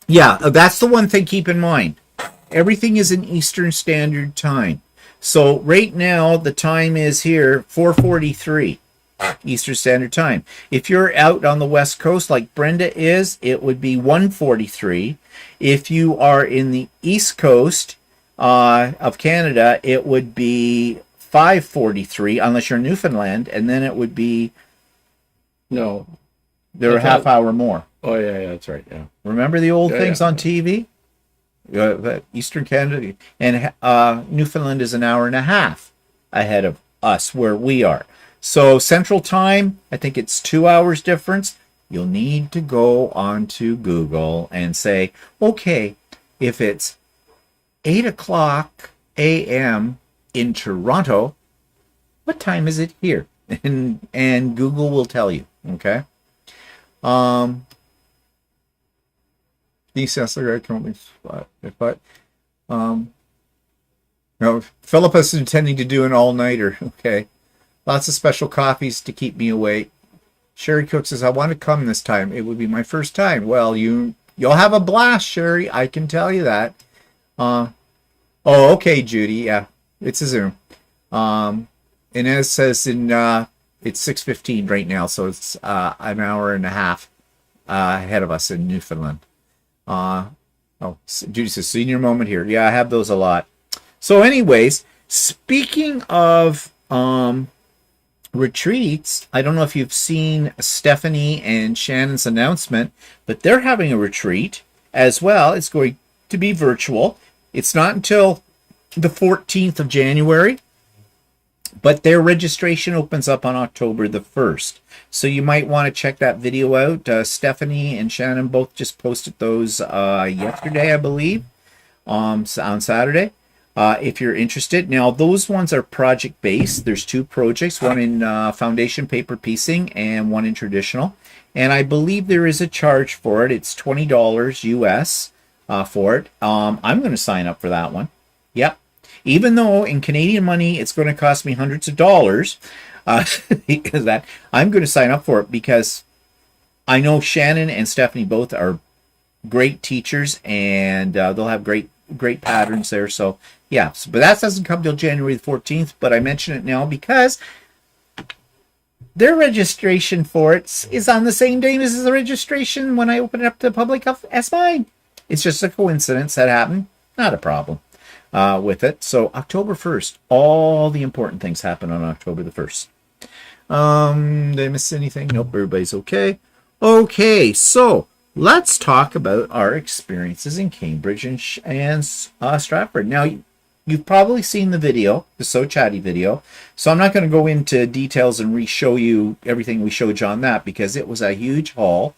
Yeah, that's the one thing. Keep in mind, everything is in Eastern Standard Time. So right now, the time is here 4:43 Eastern Standard Time. If you're out on the West Coast like Brenda is, it would be 1:43. If you are in the East Coast of Canada, it would be 5:43, unless you're in Newfoundland, and then it would be no. They're a half hour more. Oh yeah, that's right. Yeah. Remember the old things on TV? Eastern Canada and Newfoundland is an hour and a half ahead of us where we are. So Central Time, I think it's 2 hours difference. You'll need to go onto Google and say, okay, if it's 8 o'clock a.m. in Toronto, what time is it here? And Google will tell you. Okay. That's the right company spot. No, Philippa is intending to do an all-nighter. Okay. Lots of special coffees to keep me awake. Sherry Cook says, I want to come this time. It would be my first time. Well, you'll have a blast, Sherry. I can tell you that. Okay, Judy. Yeah, it's a Zoom. Inez says it's 6:15 right now, so it's an hour and a half ahead of us in Newfoundland. Judy says, senior moment here. Yeah, I have those a lot. So anyways, speaking of retreats, I don't know if you've seen Stephanie and Shannon's announcement, but they're having a retreat as well. It's going to be virtual. It's not until the 14th of January, but their registration opens up on October the 1st. So you might want to check that video out. Stephanie and Shannon both just posted those yesterday, I believe, on Saturday. If you're interested. Now, those ones are project-based. There's two projects, one in foundation paper piecing and one in traditional. and I believe there is a charge for it. It's $20 US for it. I'm going to sign up for that one. Yep. Even though in Canadian money it's going to cost me hundreds of dollars, because that I'm going to sign up for it because I know Shannon and Stephanie both are great teachers, and they'll have great patterns there. So yeah, but that doesn't come till January the 14th. But I mention it now because their registration for it is on the same day as the registration when I open it up to the public as mine. It's just a coincidence that happened. Not a problem with it. So October 1st, all the important things happen on October the 1st. Did I miss anything? Nope, everybody's okay. Okay, so let's talk about our experiences in Cambridge and Stratford. Now, you've probably seen the video, the So Chatty video, so I'm not going to go into details and re-show you everything we showed you on that because it was a huge haul.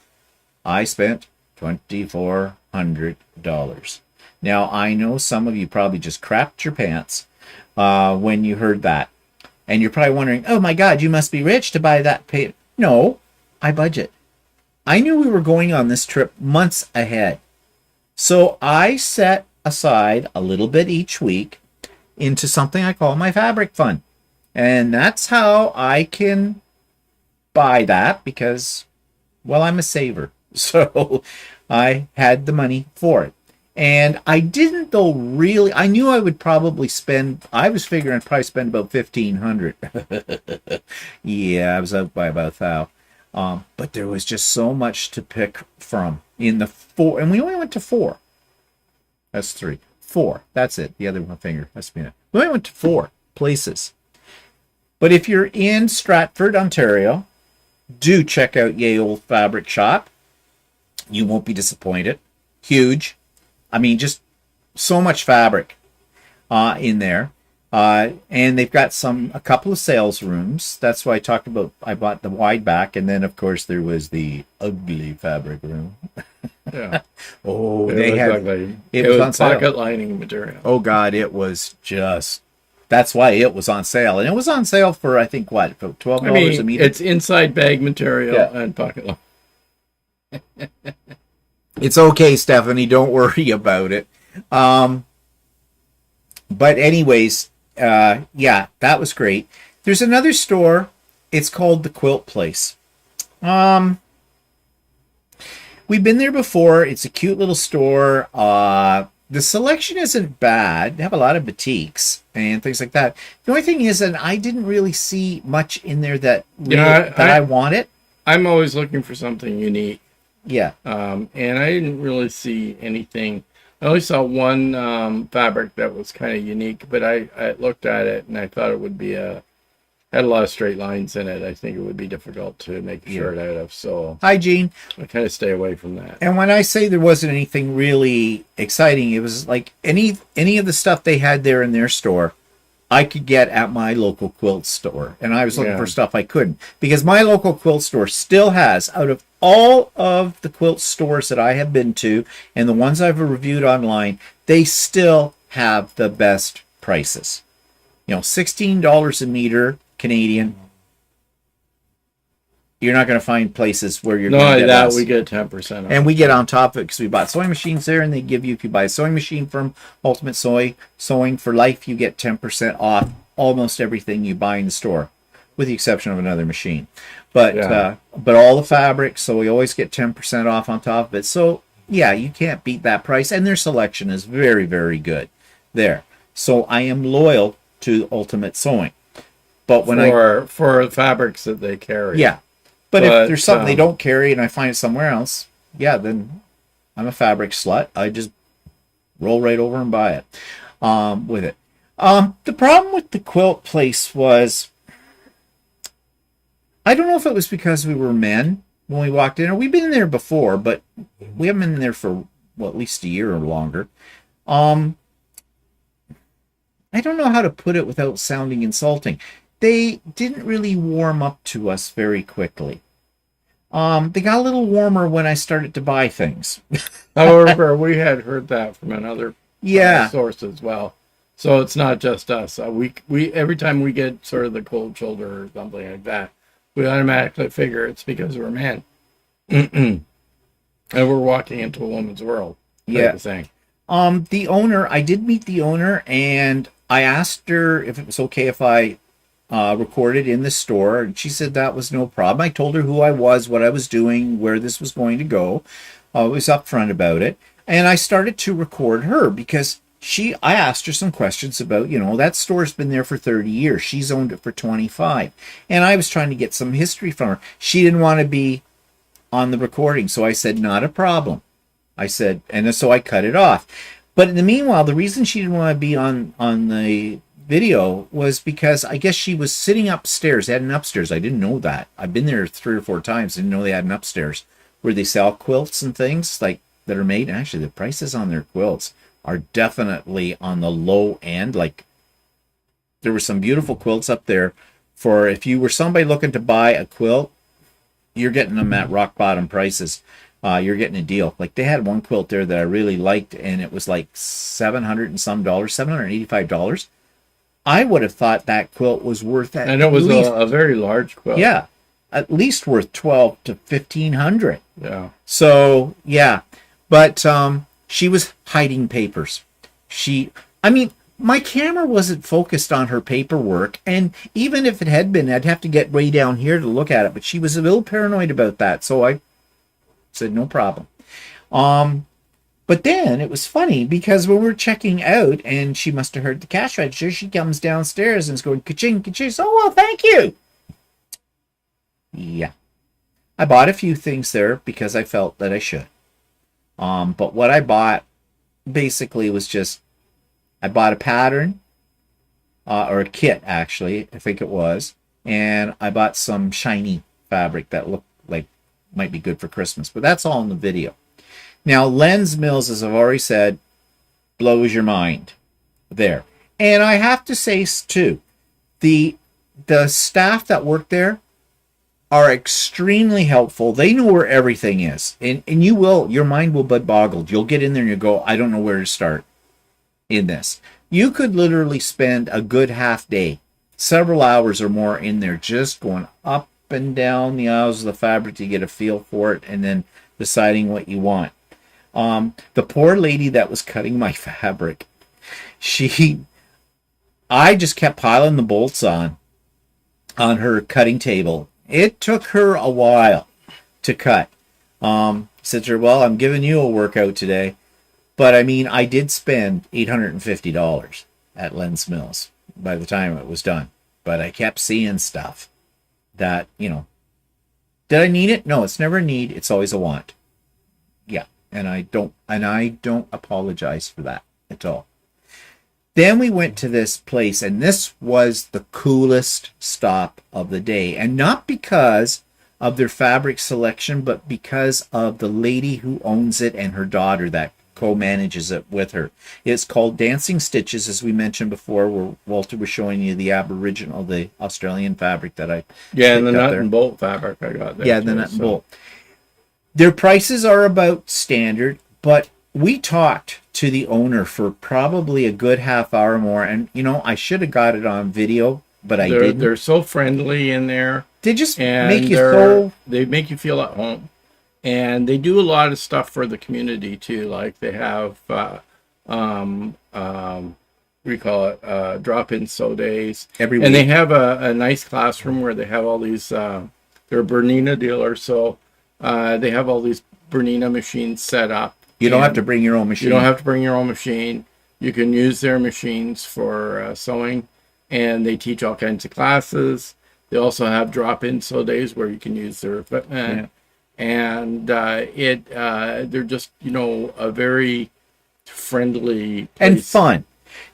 I spent $2,400. Now, I know some of you probably just crapped your pants when you heard that. And you're probably wondering, oh my God, you must be rich to buy that paper. No, I budget. I knew we were going on this trip months ahead. So I set aside a little bit each week into something I call my fabric fund. And that's how I can buy that because, well, I'm a saver. So I had the money for it. And I didn't, though, really. I knew I would probably spend, I was figuring I'd probably spend about $1,500. Yeah, I was out by about $1,000. But there was just so much to pick from in the four, and we only went to four. That's three. Four. That's it. The other one finger. That's me. We only went to four places. But if you're in Stratford, Ontario, do check out Ye Old Fabric Shop. You won't be disappointed. Huge. I mean, just so much fabric in there. And they've got a couple of sales rooms. That's why I talked about, I bought the wide back. And then, of course, there was the ugly fabric room. Yeah. Oh, it was on sale. Pocket lining material. Oh, God, it was just, that's why it was on sale. And it was on sale for, I think, what, about $12 a meter? It's inside bag material and pocket lining. It's okay, Stephanie. Don't worry about it. But anyways, yeah, that was great. There's another store. It's called the Quilt Place. We've been there before. It's a cute little store. The selection isn't bad. They have a lot of boutiques and things like that. The only thing is that I didn't really see much in there that I wanted. I'm always looking for something unique. Yeah. And I didn't really see anything. I only saw one fabric that was kind of unique, but I looked at it and I thought it would be had a lot of straight lines in it. I think it would be difficult to make a shirt out of. So hi, Jean. I kind of stay away from that. And when I say there wasn't anything really exciting, it was like any of the stuff they had there in their store, I could get at my local quilt store. And I was looking for stuff I couldn't. Because my local quilt store still has, out of all of the quilt stores that I have been to, and the ones I've reviewed online, they still have the best prices. You know, $16 a meter Canadian. You're not going to find places where you're going to get that we get 10% off. And we get on top of it because we bought sewing machines there, and they give you, if you buy a sewing machine from Ultimate Sewing for Life, you get 10% off almost everything you buy in the store, with the exception of another machine. But all the fabric, so we always get 10% off on top of it. So yeah, you can't beat that price, and their selection is very, very good there. So I am loyal to Ultimate Sewing. But when for fabrics that they carry. Yeah. But if there's something they don't carry and I find it somewhere else, yeah, then I'm a fabric slut. I just roll right over and buy it with it. The problem with the Quilt Place was, I don't know if it was because we were men when we walked in, or we've been there before, but we haven't been there for, well, at least a year or longer. I don't know how to put it without sounding insulting. They didn't really warm up to us very quickly. They got a little warmer when I started to buy things. However, we had heard that from another source as well. So it's not just us. We every time we get sort of the cold shoulder or something like that, we automatically figure it's because we're men. And we're walking into a woman's world. Yeah. Thing. The owner, I did meet the owner, and I asked her if it was okay if I recorded in the store, and she said that was no problem. I told her who I was, what I was doing, where this was going to go. I was upfront about it, and I started to record her because I asked her some questions about, that store's been there for 30 years. She's owned it for 25, and I was trying to get some history from her. She didn't want to be on the recording, so I said, not a problem. I said, and so I cut it off. But in the meanwhile, the reason she didn't want to be on the video was because I guess she was sitting upstairs. They had an upstairs. I didn't know that. I've been there 3 or 4 times. Didn't know they had an upstairs where they sell quilts and things like that are made. Actually, the prices on their quilts are definitely on the low end. Like, there were some beautiful quilts up there for if you were somebody looking to buy a quilt, you're getting them at rock bottom prices. You're getting a deal. Like, they had one quilt there that I really liked, and it was like $700 and some dollars, $785. I would have thought that quilt was worth that. And it was a very large quilt. Yeah, at least worth $1,200 to $1,500. Yeah. So yeah, but she was hiding papers. My camera wasn't focused on her paperwork, and even if it had been, I'd have to get way down here to look at it. But she was a little paranoid about that, so I said no problem. But then it was funny because when we were checking out, and she must have heard the cash register, she comes downstairs and is going ka-ching, ka-ching. So, well, thank you. Yeah, I bought a few things there because I felt that I should. But what I bought basically was just, I bought a pattern, or a kit actually, I think it was, and I bought some shiny fabric that looked like might be good for Christmas. But that's all in the video. Now, Lens Mills, as I've already said, blows your mind there. And I have to say, too, the staff that work there are extremely helpful. They know where everything is. And your mind will be boggled. You'll get in there and you go, I don't know where to start in this. You could literally spend a good half day, several hours or more in there, just going up and down the aisles of the fabric to get a feel for it and then deciding what you want. The poor lady that was cutting my fabric, I just kept piling the bolts on her cutting table. It took her a while to cut. Said to her, well, I'm giving you a workout today. But I did spend $850 at Lens Mills by the time it was done. But I kept seeing stuff that, did I need it? No, it's never a need. It's always a want. Yeah. And I don't apologize for that at all. Then we went to this place, and this was the coolest stop of the day. And not because of their fabric selection, but because of the lady who owns it and her daughter that co-manages it with her. It's called Dancing Stitches, as we mentioned before, where Walter was showing you the Australian fabric that I and the nut and bolt fabric I got there. Yeah, the nut and bolt. Their prices are about standard, but we talked to the owner for probably a good half hour more, and I should have got it on video, but I didn't. They're so friendly in there. They just make you they make you feel at home, and they do a lot of stuff for the community too. Like they have we call it drop-in sew days every week, and they have a nice classroom where they have all these. They're Bernina dealers, so they have all these Bernina machines set up. You don't have to bring your own machine. You don't have to bring your own machine. You can use their machines for sewing, and they teach all kinds of classes. They also have drop-in sew days where you can use their equipment, and they're just a very friendly place. And fun.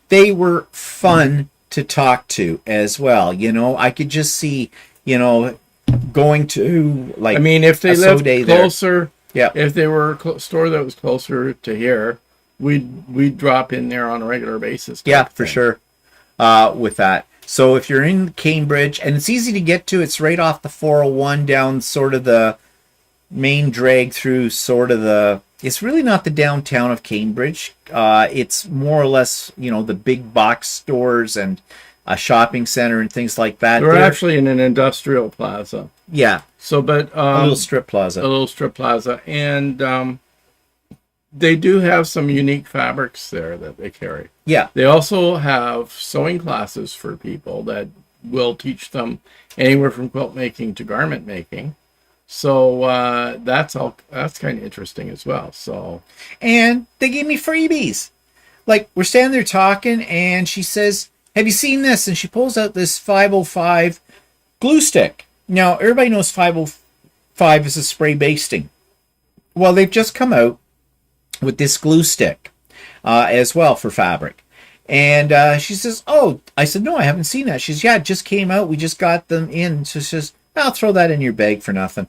They were fun to talk to as well. I could just see going to if they lived closer. Yeah. If they were a store that was closer to here, we'd drop in there on a regular basis. Yeah, for sure. With that. So if you're in Cambridge, and it's easy to get to, it's right off the 401 down sort of the main drag through sort of it's really not the downtown of Cambridge. It's more or less, the big box stores and a shopping center and things like that. They're actually in an industrial plaza. Yeah. So, but A little strip plaza. A little strip plaza. And they do have some unique fabrics there that they carry. Yeah. They also have sewing classes for people that will teach them anywhere from quilt making to garment making. So that's kind of interesting as well. So, and they gave me freebies. Like, we're standing there talking, and she says, "Have you seen this?" And she pulls out this 505 glue stick. Now, everybody knows 505 is a spray basting. Well, they've just come out with this glue stick as well for fabric. And she says, "Oh," I said, "No, I haven't seen that." She says, "Yeah, it just came out. We just got them in." So she says, "I'll throw that in your bag for nothing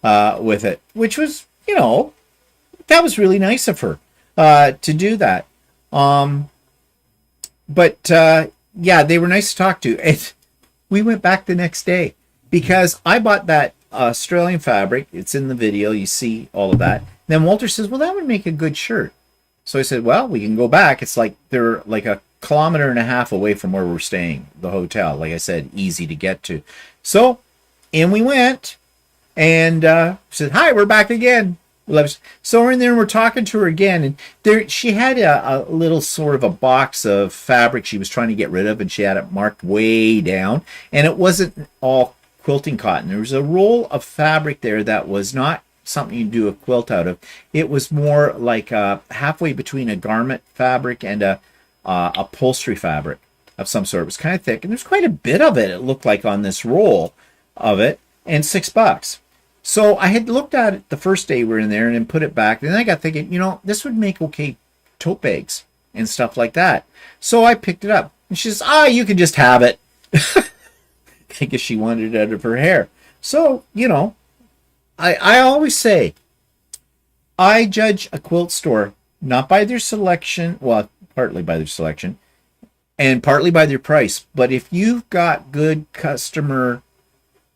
with it," which was, that was really nice of her to do that. But yeah, they were nice to talk to. And we went back the next day because I bought that Australian fabric. It's in the video. You see all of that. Then Walter says, "Well, that would make a good shirt." So I said, "Well, we can go back." It's like they're like a kilometer and a half away from where we're staying, the hotel. Like I said, easy to get to. So in we went, and said, "Hi, we're back again." So we're in there and we're talking to her again, and there she had a little sort of a box of fabric she was trying to get rid of, and she had it marked way down, and it wasn't all quilting cotton. There was a roll of fabric there that was not something you do a quilt out of. It was more like halfway between a garment fabric and a upholstery fabric of some sort. It was kind of thick, and there's quite a bit of it, it looked like, on this roll of it, and $6. So I had looked at it the first day we were in there and then put it back. Then I got thinking, this would make okay tote bags and stuff like that. So I picked it up, and she says, "You can just have it." I guess she wanted it out of her hair. So, I always say, I judge a quilt store not by their selection, well, partly by their selection, and partly by their price. But if you've got good customer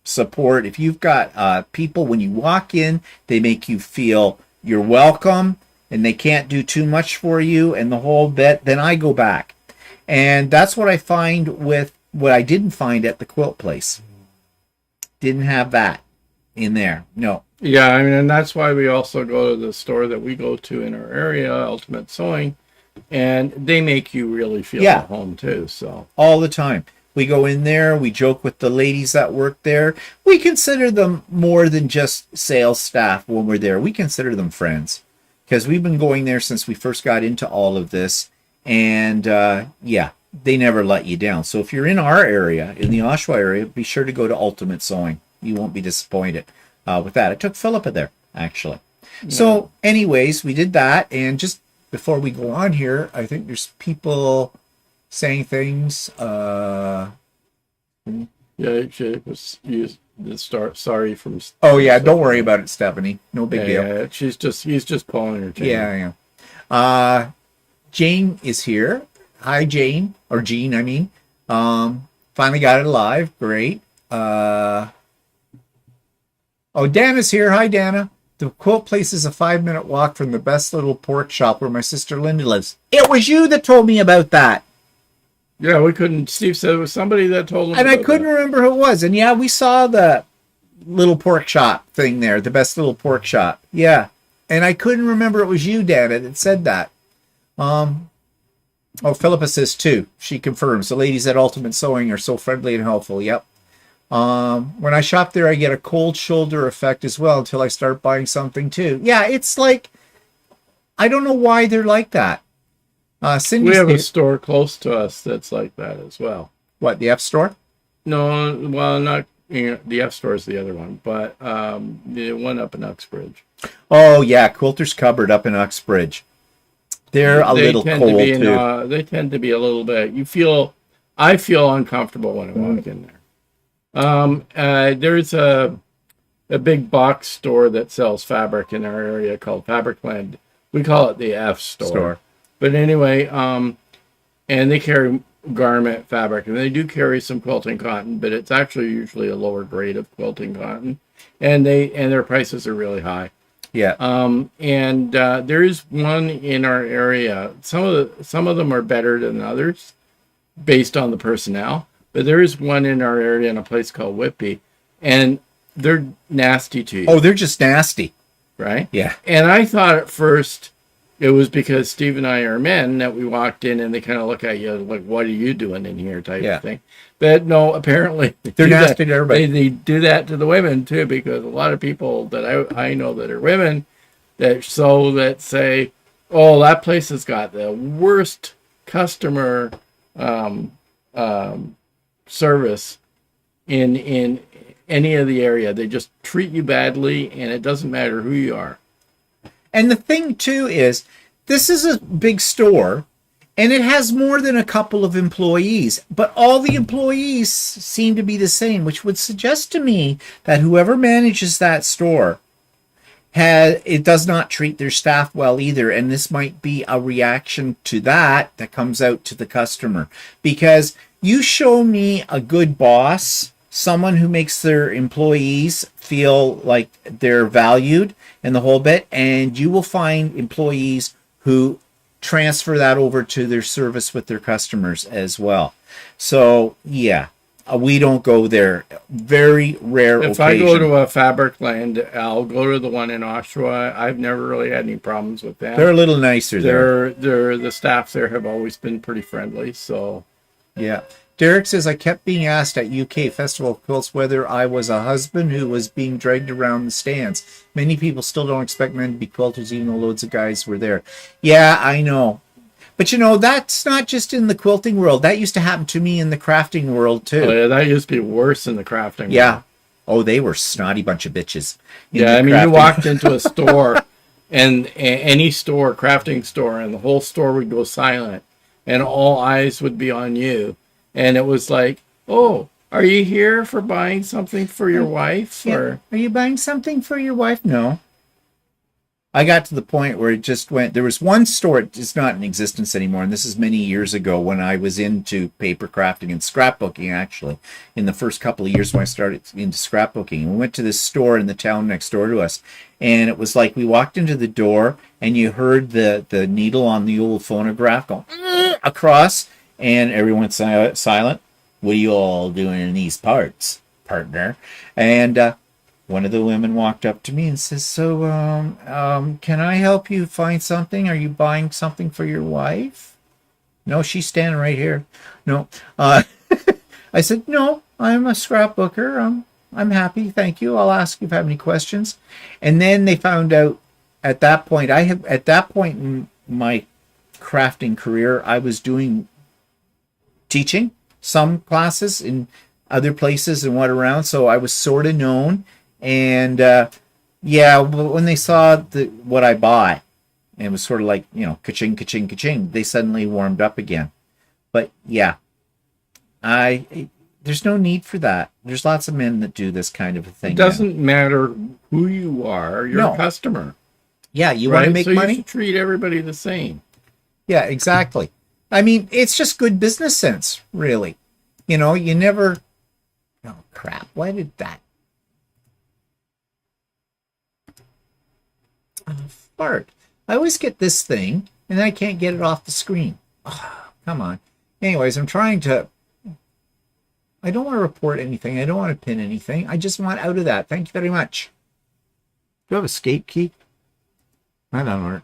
support, if you've got people, when you walk in, they make you feel you're welcome, and they can't do too much for you, and the whole bit, then I go back. And that's what I find with what I didn't find at the quilt place. Didn't have that in there. No. Yeah, I mean, and that's why we also go to the store that we go to in our area, Ultimate Sewing, and they make you really feel at home too. So all the time. We go in there, we joke with the ladies that work there. We consider them more than just sales staff when we're there. We consider them friends because we've been going there since we first got into all of this. And yeah, they never let you down. So if you're in our area, in the Oshawa area, be sure to go to Ultimate Sewing. You won't be disappointed with that. I took Philippa there, actually. Yeah. So anyways, we did that. And just before we go on here, I think there's people saying things. Yeah, she was used the start. Sorry from. Oh yeah, don't worry about it, Stephanie. No big deal. Yeah, he's just pulling her chain. Yeah. Jane is here. Hi, Jane, or Jean, I mean. Finally got it alive. Great. Oh, Dana's here. Hi, Dana. The quilt place is a 5-minute walk from the best little pork shop where my sister Linda lives. It was you that told me about that. Yeah, we couldn't. Steve said it was somebody that told him. And I couldn't remember who it was. And yeah, we saw the little pork shop thing there, the best little pork shop. Yeah. And I couldn't remember it was you, Dana, that said that. Oh, Philippa says too. She confirms the ladies at Ultimate Sewing are so friendly and helpful. Yep. When I shop there, I get a cold shoulder effect as well until I start buying something too. Yeah, it's like, I don't know why they're like that. We have a store close to us that's like that as well. What, the F store? No, well, not the F store is the other one, but the one up in Uxbridge. Oh yeah, Quilter's Cupboard up in Uxbridge. They're a little cold too. They tend to be a little bit. I feel uncomfortable when I walk in there. There's a big box store that sells fabric in our area called Fabricland. We call it the F store. But anyway, and they carry garment fabric, and they do carry some quilting cotton, but it's actually usually a lower grade of quilting cotton, and their prices are really high. Yeah. And there is one in our area. Some of them are better than others, based on the personnel. But there is one in our area in a place called Whitby, and they're nasty to you. Oh, they're just nasty. Right? Yeah. And I thought at first it was because Steve and I are men that we walked in and they kind of look at you like, what are you doing in here type of thing. But no, apparently they're nasty to everybody. They do that to the women too, because a lot of people that I know that are women that say, oh, that place has got the worst customer service in any of the area. They just treat you badly, and it doesn't matter who you are. And the thing too is, this is a big store, and it has more than a couple of employees, but all the employees seem to be the same, which would suggest to me that whoever manages that store it does not treat their staff well either, and this might be a reaction to that comes out to the customer. Because you show me a good boss, someone who makes their employees feel like they're valued and the whole bit, and you will find employees who transfer that over to their service with their customers as well. So yeah, we don't go there. Very rare If occasion. I go to a fabric land, I'll go to the one in Oshawa. I've never really had any problems with them. They're a little nicer there. The staff there have always been pretty friendly. So yeah. Derek says, I kept being asked at UK Festival of Quilts whether I was a husband who was being dragged around the stands. Many people still don't expect men to be quilters, even though loads of guys were there. Yeah, I know. But that's not just in the quilting world. That used to happen to me in the crafting world too. Oh, yeah, that used to be worse in the crafting Yeah. world. Oh, they were snotty bunch of bitches. Yeah, I mean, you walked into a store, and any store, crafting store, and the whole store would go silent, and all eyes would be on you. And it was like, oh, are you here for buying something for your wife? Yeah. Or are you buying something for your wife? No. I got to the point where it just went, there was one store, it's not in existence anymore, and this is many years ago when I was into paper crafting and scrapbooking, actually, in the first couple of years when I started into scrapbooking. We went to this store in the town next door to us, and it was like we walked into the door, and you heard the needle on the old phonograph going across, and everyone's silent. What are you all doing in these parts, partner? And one of the women walked up to me and says, so, can I help you find something? Are you buying something for your wife? No, she's standing right here. No. I said, no, I'm a scrapbooker. I'm happy. Thank you. I'll ask you if you have any questions. And then they found out at that point, at that point in my crafting career, I was teaching some classes in other places and what around. So I was sort of known. And yeah, when they saw what I bought, it was sort of like, ka-ching, ka-ching, ka-ching. They suddenly warmed up again. But yeah, there's no need for that. There's lots of men that do this kind of a thing. It doesn't matter who you are. You're a customer. Yeah, you want to make money? You should treat everybody the same. Yeah, exactly. I mean, it's just good business sense, really. You never... Oh, crap. Why did that... fart. I always get this thing, and then I can't get it off the screen. Oh, come on. Anyways, I'm trying to... I don't want to report anything. I don't want to pin anything. I just want out of that. Thank you very much. Do you have a escape key? I don't know.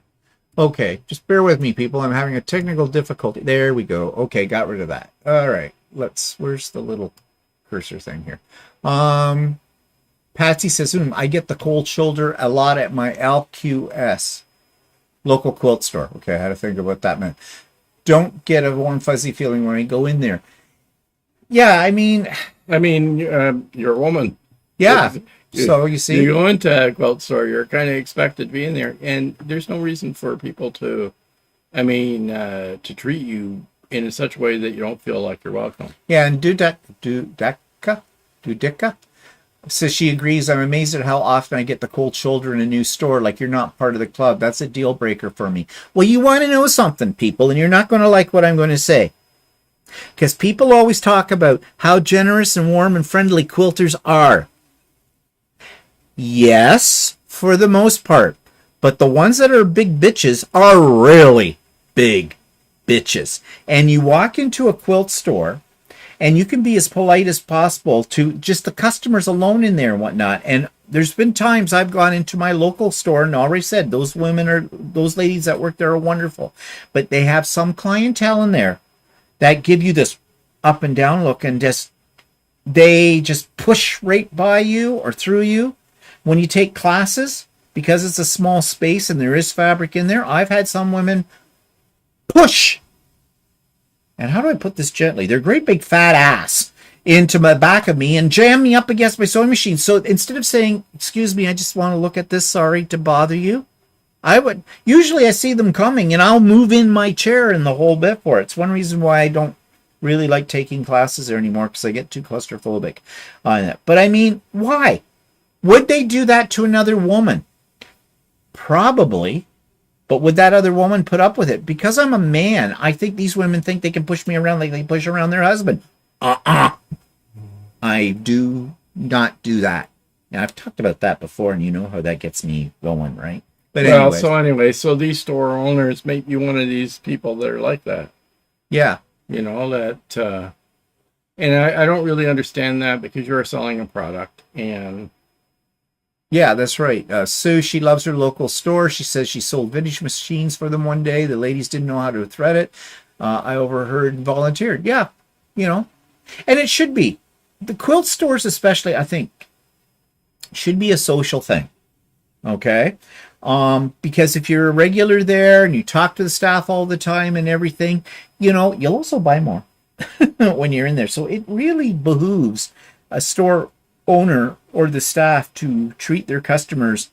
Okay, just bear with me, people. I'm having a technical difficulty. There we go. Okay, got rid of that. All right. Where's the little cursor thing here? Patsy says, I get the cold shoulder a lot at my LQS, local quilt store. Okay, I had to think of what that meant. Don't get a warm, fuzzy feeling when I go in there. Yeah, I mean, you're a woman. Yeah. So you see, you go into a quilt store, you're kind of expected to be in there, and there's no reason for people to treat you in such a way that you don't feel like you're welcome. Yeah, and Dudeka says she agrees. I'm amazed at how often I get the cold shoulder in a new store. Like, you're not part of the club. That's a deal breaker for me. Well, you want to know something, people, and you're not going to like what I'm going to say. Because people always talk about how generous and warm and friendly quilters are. Yes, for the most part. But the ones that are big bitches are really big bitches. And you walk into a quilt store, and you can be as polite as possible to just the customers alone in there and whatnot. And there's been times I've gone into my local store and already said those ladies that work there are wonderful, but they have some clientele in there that give you this up and down look, and they just push right by you or through you. When you take classes, because it's a small space and there is fabric in there, I've had some women push, and how do I put this gently, their great big fat ass into my back of me and jam me up against my sewing machine. So instead of saying, excuse me, I just want to look at this, sorry to bother you, usually I see them coming and I'll move in my chair in the whole bit for it. It's one reason why I don't really like taking classes there anymore, because I get too claustrophobic on it. But I mean, why? Would they do that to another woman? Probably. But would that other woman put up with it? Because I'm a man, I think these women think they can push me around like they push around their husband. I do not do that. Now, I've talked about that before, and you know how that gets me going, right? But so these store owners may be one of these people that are like that. Yeah. You know, that, and I don't really understand that, because you're selling a product, and... Yeah, that's right. Sue, she loves her local store. She says she sold vintage machines for them one day. The ladies didn't know how to thread it. I overheard and volunteered. Yeah, you know, and it should be. The quilt stores especially, I think, should be a social thing. Okay? Because if you're a regular there and you talk to the staff all the time and everything, you know, you'll also buy more when you're in there. So it really behooves a store owner or the staff to treat their customers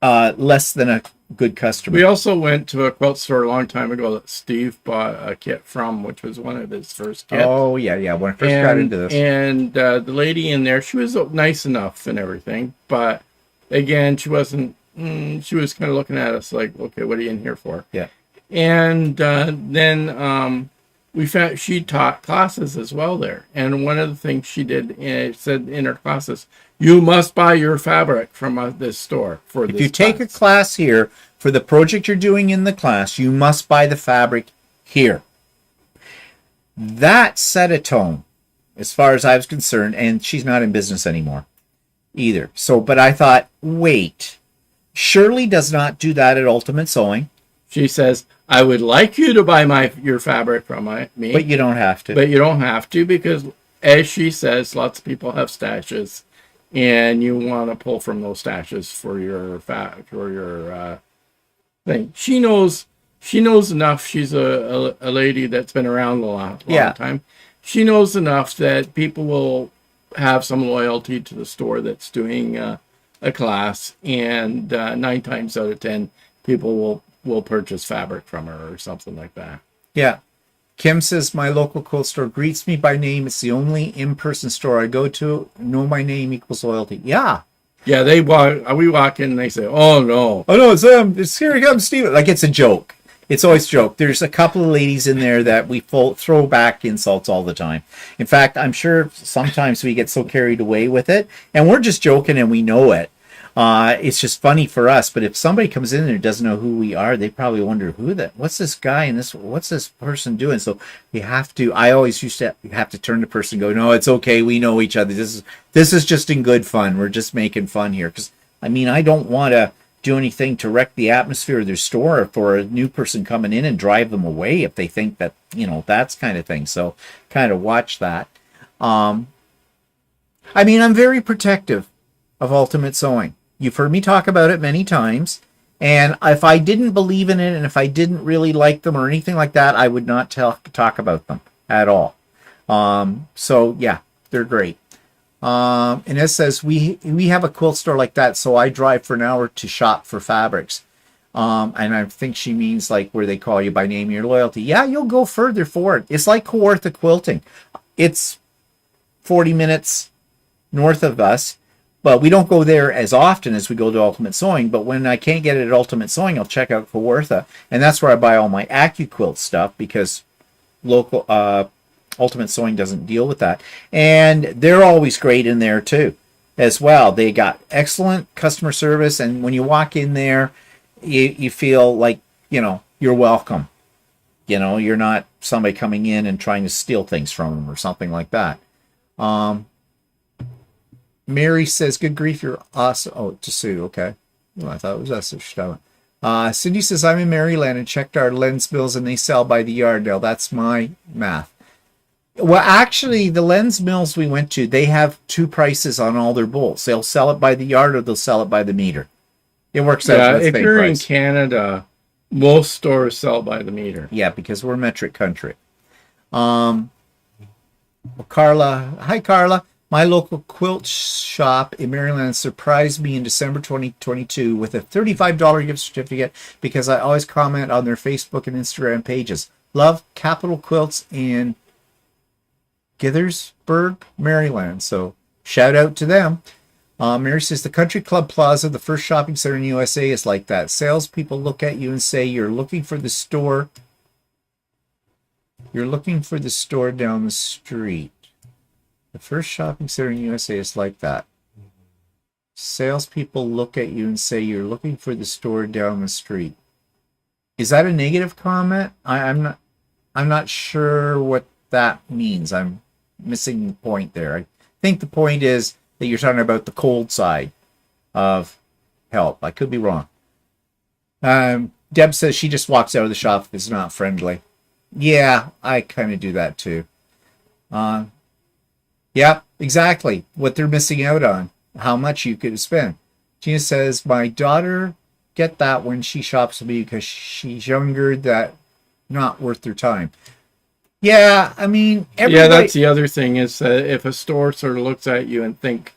less than a good customer. We also went to a quilt store a long time ago that Steve bought a kit from, which was one of his first kits. Oh, yeah. When I first got into this. And the lady in there, she was nice enough and everything, but again, she wasn't, she was kind of looking at us like, okay, what are you in here for? Yeah. And then we found she taught classes as well there. And one of the things she did, said in her classes, you must buy your fabric from this store for this. If you take a class here for the project you're doing in the class, you must buy the fabric here. That set a tone as far as I was concerned, and she's not in business anymore either. So, but I thought, wait, Shirley does not do that at Ultimate Sewing. She says, I would like you to buy your fabric from me. But you don't have to. But you don't have to, because, as she says, lots of people have stashes, and you want to pull from those stashes for your thing. She knows enough. She's a lady that's been around a long time. She knows enough that people will have some loyalty to the store that's doing a class, and 9 times out of 10, people will purchase fabric from her or something like that. Yeah. Kim says, my local quilt store greets me by name. It's the only in-person store I go to. Know my name equals loyalty. Yeah. Yeah, we walk in and they say, oh no. Oh no, it's here he comes, Steven. Like, it's a joke. It's always a joke. There's a couple of ladies in there that we throw back insults all the time. In fact, I'm sure sometimes we get so carried away with it, and we're just joking and we know it. It's just funny for us, but if somebody comes in there and doesn't know who we are, they probably wonder what's this guy and what's this person doing? So I always used to have to turn to the person and go, no, it's okay. We know each other. This is just in good fun. We're just making fun here. Cause I mean, I don't want to do anything to wreck the atmosphere of their store for a new person coming in and drive them away if they think that, that's kind of thing. So kind of watch that. I mean, I'm very protective of Ultimate Sewing. You've heard me talk about it many times, and if I didn't believe in it and if I didn't really like them or anything like that, I would not talk about them at all. So yeah, they're great. And it says we have a quilt store like that, so I drive for an hour to shop for fabrics. And I think she means like where they call you by name, your loyalty. Yeah, you'll go further for it. It's like Kawartha Quilting. It's 40 minutes north of us. But we don't go there as often as we go to Ultimate Sewing. But when I can't get it at Ultimate Sewing, I'll check out Kawartha. And that's where I buy all my AccuQuilt stuff, because local Ultimate Sewing doesn't deal with that. And they're always great in there too as well. They got excellent customer service. And when you walk in there, you feel like, you're welcome. You know, you're not somebody coming in and trying to steal things from them or something like that. Mary says, good grief, you're awesome. Oh, to Sue, okay. Well, I thought it was us. Cindy says, I'm in Maryland and checked our lens mills and they sell by the yard. Now, that's my math. Well, actually, the lens mills we went to, they have two prices on all their bolts. They'll sell it by the yard or they'll sell it by the meter. It works out. Yeah, if you're in Canada, most stores sell by the meter. Yeah, because we're a metric country. Carla, hi Carla. My local quilt shop in Maryland surprised me in December 2022 with a $35 gift certificate because I always comment on their Facebook and Instagram pages. Love Capital Quilts in Githersburg, Maryland. So shout out to them. Mary says the Country Club Plaza, the first shopping center in the USA, is like that. Salespeople look at you and say you're looking for the store. You're looking for the store down the street. The first shopping center in the USA is like that. Salespeople look at you and say you're looking for the store down the street. Is that a negative comment? I'm not sure what that means. I'm missing the point there. I think the point is that you're talking about the cold side of help. I could be wrong. Deb says she just walks out of the shop if it's not friendly. Yeah, I kind of do that too. Yeah, exactly. What they're missing out on. How much you could spend. Gina says, my daughter get that when she shops with me because she's younger, that not worth their time. Yeah, I mean, yeah, that's the other thing is that if a store sort of looks at you and think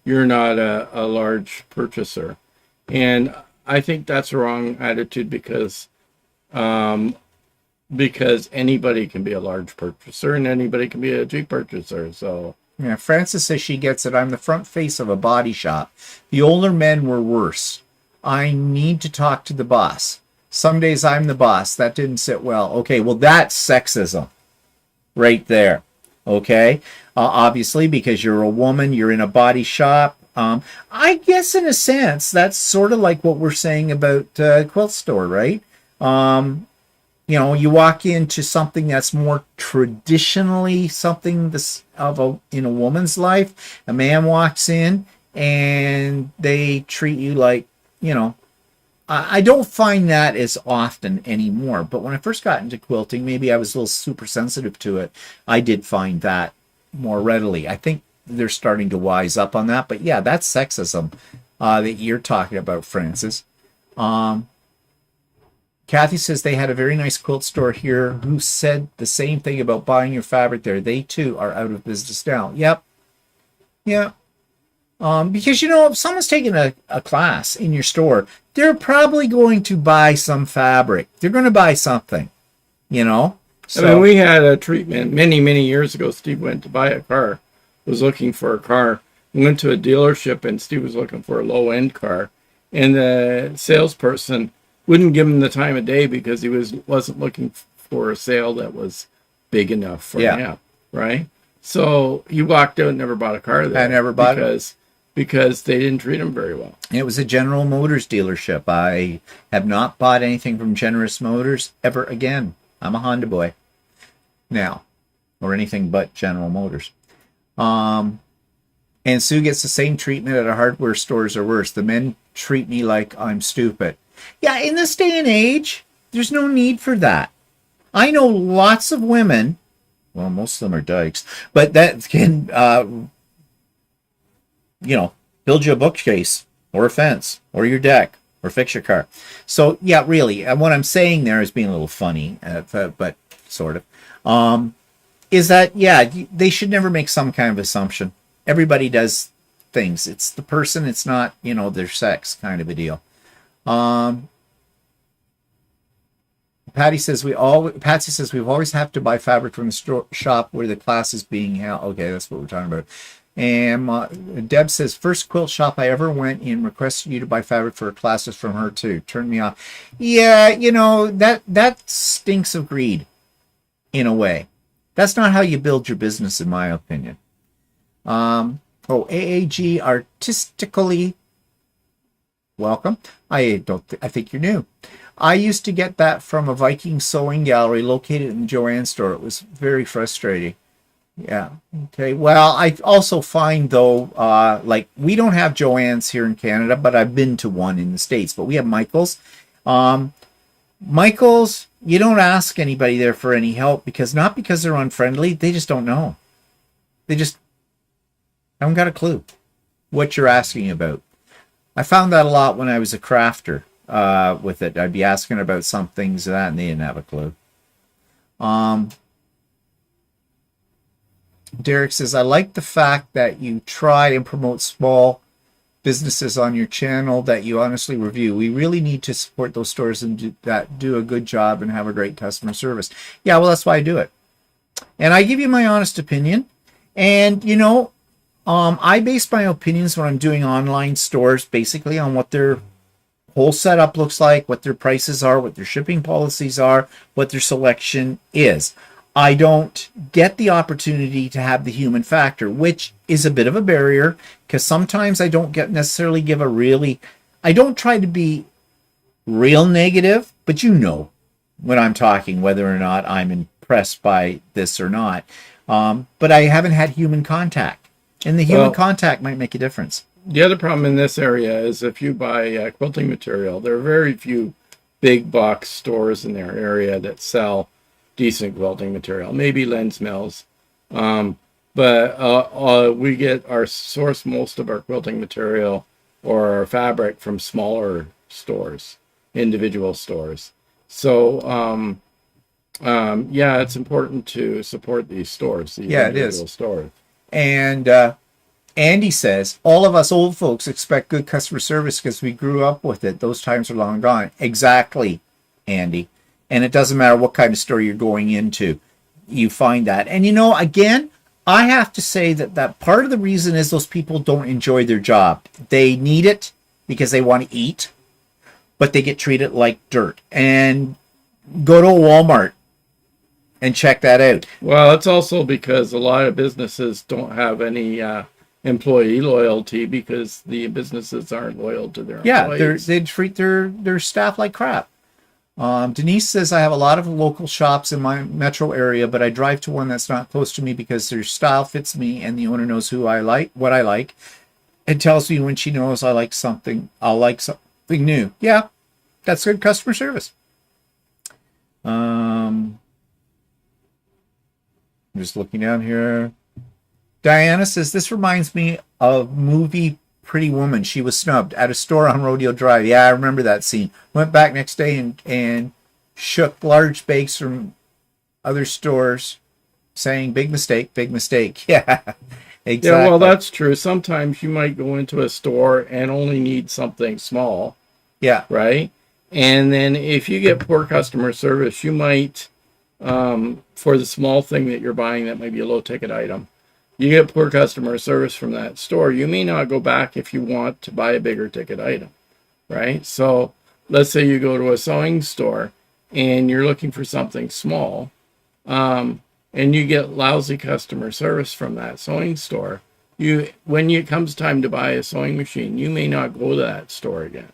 you're not a large purchaser, and I think that's a wrong attitude because anybody can be a large purchaser and anybody can be a cheap purchaser. So yeah, Frances says she gets it. I'm the front face of a body shop. The older men were worse. I need to talk to the boss. Some days I'm the boss. That didn't sit well. Okay, well that's sexism. Right there. Okay. Obviously, because you're a woman, you're in a body shop. I guess in a sense, that's sort of like what we're saying about quilt store, right? You know, you walk into something that's more traditionally something this in a woman's life. A man walks in and they treat you like, you know, I don't find that as often anymore, but when I first got into quilting, maybe I was a little super sensitive to it. I did find that more readily. I think they're starting to wise up on that, but yeah, that's sexism that you're talking about, Francis. Kathy says they had a very nice quilt store here who said the same thing about buying your fabric there. They too are out of business now. Yep. Yeah. Because, you know, if someone's taking a class in your store, they're probably going to buy some fabric. They're going to buy something, you know? So, I mean, we had a treatment many, many years ago. Steve went to buy a car, was looking for a car, went to a dealership, and Steve was looking for a low-end car. And the salesperson wouldn't give him the time of day because he wasn't looking for a sale that was big enough for him, right? So he walked out and never bought a car there. I never bought it. Because they didn't treat him very well. It was a General Motors dealership. I have not bought anything from Generous Motors ever again. I'm a Honda boy now, or anything but General Motors. And Sue gets the same treatment at our hardware stores or worse. The men treat me like I'm stupid. Yeah, in this day and age, there's no need for that. I know lots of women, well, most of them are dykes, but that can... you know, build you a bookcase or a fence or your deck or fix your car. So, yeah, really, what I'm saying there is being a little funny, but sort of, is that, yeah, they should never make some kind of assumption. Everybody does things. It's the person, it's not, you know, their sex kind of a deal. Patsy says we've always have to buy fabric from the shop where the class is being held. Okay, that's what we're talking about. And Deb says, first quilt shop I ever went in requested you to buy fabric for classes from her too. Turned me off. Yeah, you know, that stinks of greed in a way. That's not how you build your business, in my opinion. AAG artistically welcome. I think you're new. I used to get that from a Viking sewing gallery located in the Joanne store. It was very frustrating. Yeah. Okay. Well, I also find though, like we don't have Joann's here in Canada, but I've been to one in the States. But we have Michael's. Michael's, you don't ask anybody there for any help because not because they're unfriendly, they just don't know. They just haven't got a clue what you're asking about. I found that a lot when I was a crafter with it. I'd be asking about some things that and they didn't have a clue. Derek says, I like the fact that you try and promote small businesses on your channel that you honestly review. We really need to support those stores and do a good job and have a great customer service. Yeah, well, that's why I do it. And I give you my honest opinion. And, you know, I base my opinions when I'm doing online stores basically on what their whole setup looks like, what their prices are, what their shipping policies are, what their selection is. I don't get the opportunity to have the human factor, which is a bit of a barrier because sometimes I don't necessarily give I don't try to be real negative, but you know when I'm talking whether or not I'm impressed by this or not. But I haven't had human contact, and the human contact might make a difference. The other problem in this area is if you buy quilting material, there are very few big box stores in their area that sell decent quilting material, maybe lens mills, but we get our source most of our quilting material or our fabric from smaller stores, individual stores. So yeah, it's important to support these stores, these individual stores. And Andy says all of us old folks expect good customer service because we grew up with it. Those times are long gone. Exactly, Andy. And it doesn't matter what kind of store you're going into, you find that. And you know, again, I have to say that part of the reason is those people don't enjoy their job. They need it because they want to eat, but they get treated like dirt. And go to a Walmart and check that out. Well, it's also because a lot of businesses don't have any employee loyalty because the businesses aren't loyal to their employees. Yeah, they treat their staff like crap. Denise says, I have a lot of local shops in my metro area, but I drive to one that's not close to me because their style fits me and the owner knows what I like. It tells me when she knows I'll like something new. Yeah, that's good customer service. I'm just looking down here. Diana says, this reminds me of movie Pretty Woman. She was snubbed at a store on Rodeo Drive. Yeah, I remember that scene. Went back next day and shook large bags from other stores saying, big mistake, big mistake. Yeah, exactly. Yeah, well, that's true. Sometimes you might go into a store and only need something small. Yeah. Right? And then if you get poor customer service, you might, for the small thing that you're buying that might be a low ticket item, you get poor customer service from that store, you may not go back if you want to buy a bigger ticket item, right? So let's say you go to a sewing store and you're looking for something small, and you get lousy customer service from that sewing store. When it comes time to buy a sewing machine, you may not go to that store again,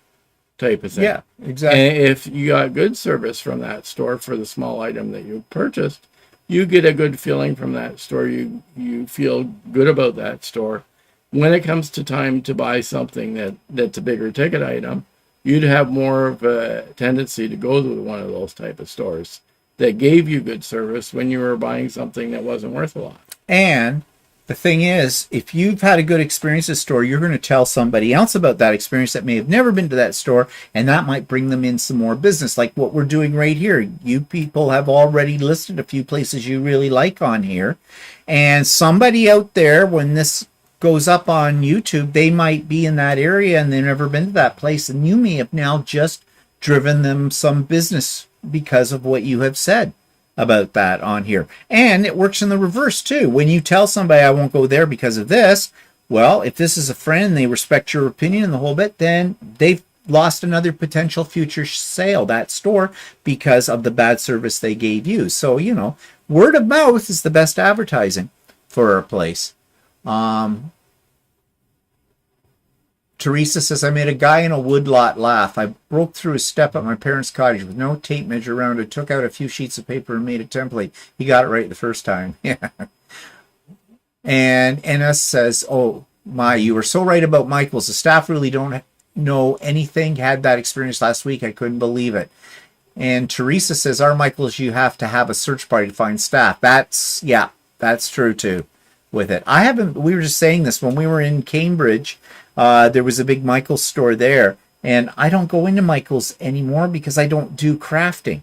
type of thing. Yeah, exactly. And if you got good service from that store for the small item that you purchased, you get a good feeling from that store. You feel good about that store. When it comes to time to buy something that's a bigger ticket item, you'd have more of a tendency to go to one of those type of stores that gave you good service when you were buying something that wasn't worth a lot. And the thing is, if you've had a good experience at a store, you're going to tell somebody else about that experience that may have never been to that store, and that might bring them in some more business, like what we're doing right here. You people have already listed a few places you really like on here, and somebody out there, when this goes up on YouTube, they might be in that area and they've never been to that place, and you may have now just driven them some business because of what you have said about that on here. And it works in the reverse too. When you tell somebody I won't go there because of this, well, if this is a friend and they respect your opinion and the whole bit, then they've lost another potential future sale, that store, because of the bad service they gave you. So, you know, word of mouth is the best advertising for a place. Teresa says, I made a guy in a woodlot laugh. I broke through a step at my parents' cottage with no tape measure around it, took out a few sheets of paper and made a template. He got it right the first time. Yeah. And NS says, oh, my, you were so right about Michaels. The staff really don't know anything. Had that experience last week. I couldn't believe it. And Teresa says, our Michaels, you have to have a search party to find staff. That's true too with it. We were just saying this when we were in Cambridge. There was a big Michaels store there, and I don't go into Michaels anymore because I don't do crafting.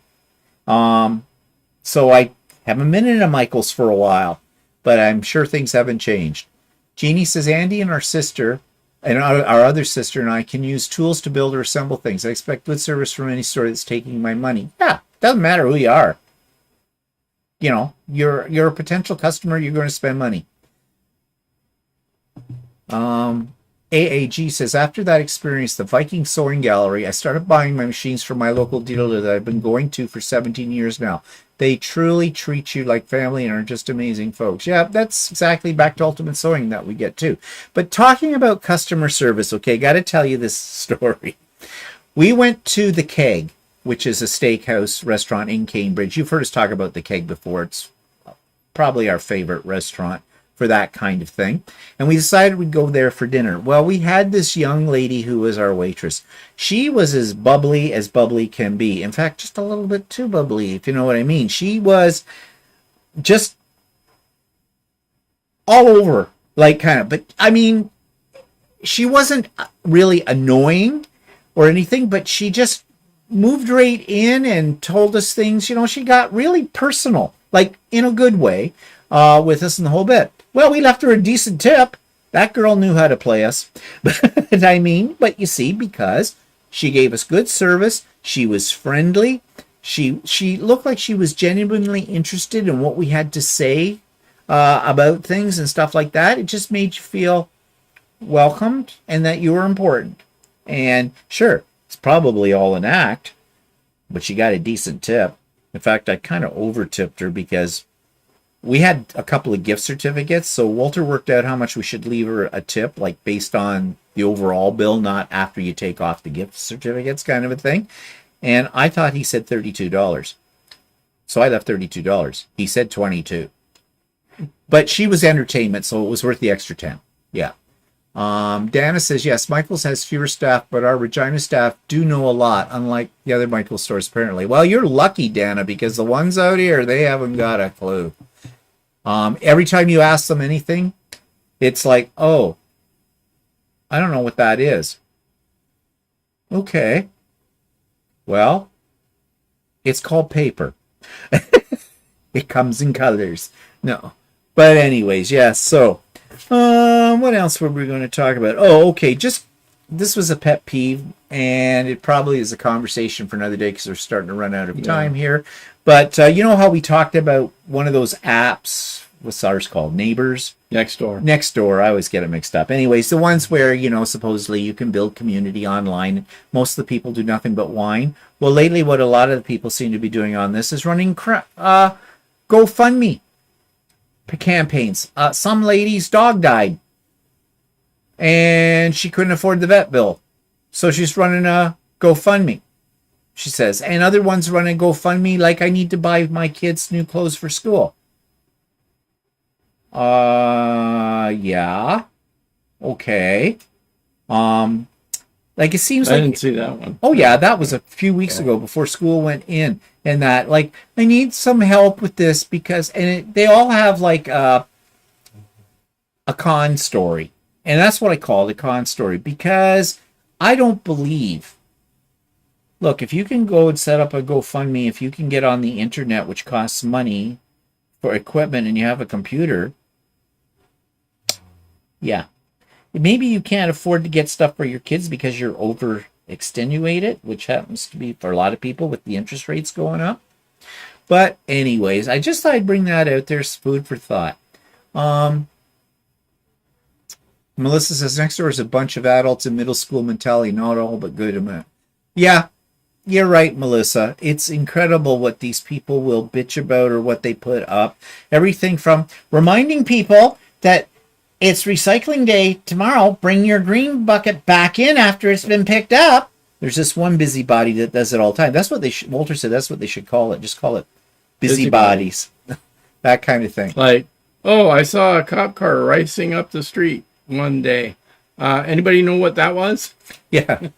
So I haven't been in a Michaels for a while, but I'm sure things haven't changed. Jeannie says, Andy and our sister, and our other sister and I can use tools to build or assemble things. I expect good service from any store that's taking my money. Yeah, doesn't matter who you are. You know, you're a potential customer, you're going to spend money. AAG says, after that experience, the Viking Sewing Gallery, I started buying my machines from my local dealer that I've been going to for 17 years now. They truly treat you like family and are just amazing folks. Yeah, that's exactly back to Ultimate Sewing that we get too. But talking about customer service, okay, got to tell you this story. We went to the Keg, which is a steakhouse restaurant in Cambridge. You've heard us talk about the Keg before. It's probably our favorite restaurant for that kind of thing. And we decided we'd go there for dinner. Well, we had this young lady who was our waitress. She was as bubbly can be. In fact, just a little bit too bubbly, if you know what I mean. She was just all over, like, kind of. But, I mean, she wasn't really annoying or anything, but she just moved right in and told us things. You know, she got really personal, like, in a good way, with us in the whole bit. Well, we left her a decent tip. That girl knew how to play us. But you see, because she gave us good service, she was friendly, she looked like she was genuinely interested in what we had to say about things and stuff like that. It just made you feel welcomed and that you were important. And sure, it's probably all an act, but she got a decent tip. In fact, I kind of over-tipped her because we had a couple of gift certificates, so Walter worked out how much we should leave her a tip, like based on the overall bill, not after you take off the gift certificates kind of a thing. And I thought he said $32. So I left $32. He said $22. But she was entertainment, so it was worth the extra 10. Yeah. Dana says, yes, Michael's has fewer staff, but our Regina staff do know a lot, unlike the other Michael's stores, apparently. Well, you're lucky, Dana, because the ones out here, they haven't got a clue. Every time you ask them anything, it's like, oh, I don't know what that is. Okay. Well, it's called paper. It comes in colors. No. But anyways, yes. So, what else were we going to talk about? Oh, okay. This was a pet peeve, and it probably is a conversation for another day because we're starting to run out of time here. But you know how we talked about one of those apps, what's ours called? Neighbors? Nextdoor. I always get it mixed up. Anyways, the ones where, you know, supposedly you can build community online. Most of the people do nothing but whine. Well, lately what a lot of the people seem to be doing on this is running GoFundMe campaigns. Some lady's dog died, and she couldn't afford the vet bill. So she's running a GoFundMe, she says. And other ones running GoFundMe like I need to buy my kids new clothes for school. Yeah. Okay. Like it seems I like didn't see that one. Oh yeah, that was a few weeks ago before school went in, and that like I need some help with this because they all have like a con story, and that's what I call the con story because I don't believe. Look, if you can go and set up a GoFundMe, if you can get on the internet, which costs money for equipment, and you have a computer, yeah. Maybe you can't afford to get stuff for your kids because you're over extenuated, which happens to be for a lot of people with the interest rates going up. But anyways, I just thought I'd bring that out there as food for thought. Melissa says, next door is a bunch of adults in middle school mentality, not all but good. Yeah, you're right, Melissa. It's incredible what these people will bitch about or what they put up. Everything from reminding people that it's recycling day tomorrow. Bring your green bucket back in after it's been picked up. There's this one busybody that does it all the time. That's what Walter said, that's what they should call it. Just call it busybodies. That kind of thing. Like, oh, I saw a cop car racing up the street one day. Anybody know what that was? Yeah.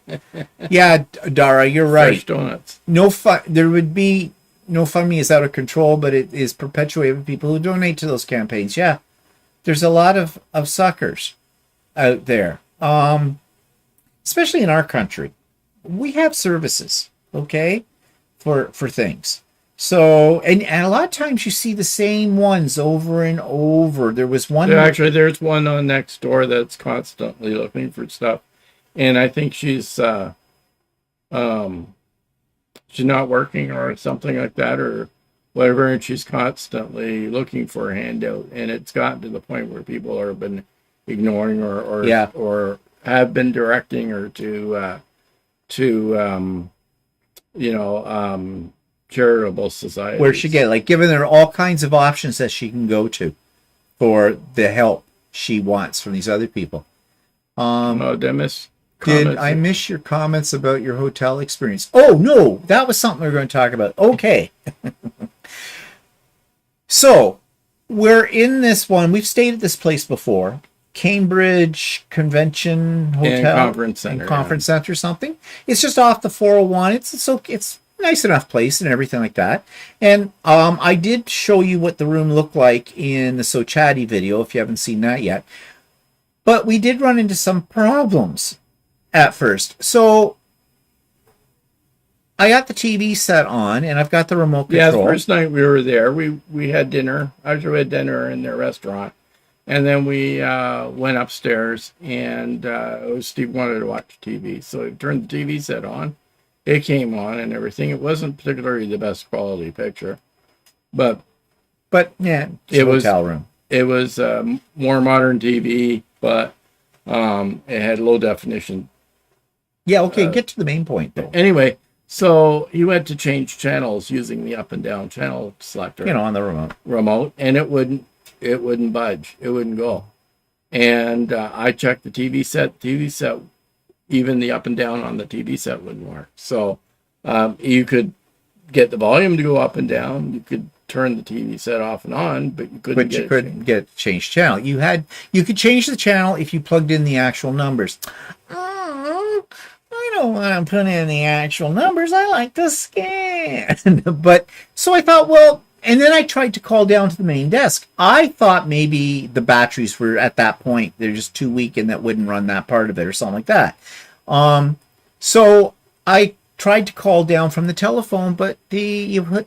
Yeah, Dara, you're right. Fresh donuts. No fun. There would be no fun. Me is out of control, but it is perpetuated with people who donate to those campaigns. Yeah, there's a lot of suckers out there, especially in our country. We have services, okay, for things. So, and a lot of times you see the same ones over and over. There was one. Yeah, actually, there's one on next door that's constantly looking for stuff, and I think she's not working or something like that or whatever, and she's constantly looking for a handout, and it's gotten to the point where people have been ignoring or have been directing her to charitable society where she get like giving her all kinds of options that she can go to for the help she wants from these other people. Did I miss your comments about your hotel experience? Oh no, that was something we were going to talk about. Okay. So we're in this one. We've stayed at this place before. Cambridge Convention Hotel, Conference Center or something. It's just off the 401. It's nice enough place and everything like that. And I did show you what the room looked like in the Chatty video if you haven't seen that yet. But we did run into some problems at first. So I got the TV set on and I've got the remote control. Yeah, the first night we were there, we had dinner. Actually, we had dinner in their restaurant. And then we went upstairs, and Steve wanted to watch TV. So he turned the TV set on. It came on and everything. It wasn't particularly the best quality picture. But yeah, it was a hotel room. It was more modern TV, but it had low definition. Yeah, okay, get to the main point, though. Anyway, so he went to change channels using the up and down channel selector. On the remote. And it wouldn't budge. It wouldn't go. And I checked the TV set, even the up and down on the TV set wouldn't work. So you could get the volume to go up and down. You could turn the TV set off and on, but you couldn't get change channel. You could change the channel if you plugged in the actual numbers. I don't want to put in the actual numbers. I like to scan. But so I thought, well, and then I tried to call down to the main desk. I thought maybe the batteries were at that point, they're just too weak and that wouldn't run that part of it or something like that. So I tried to call down from the telephone, but you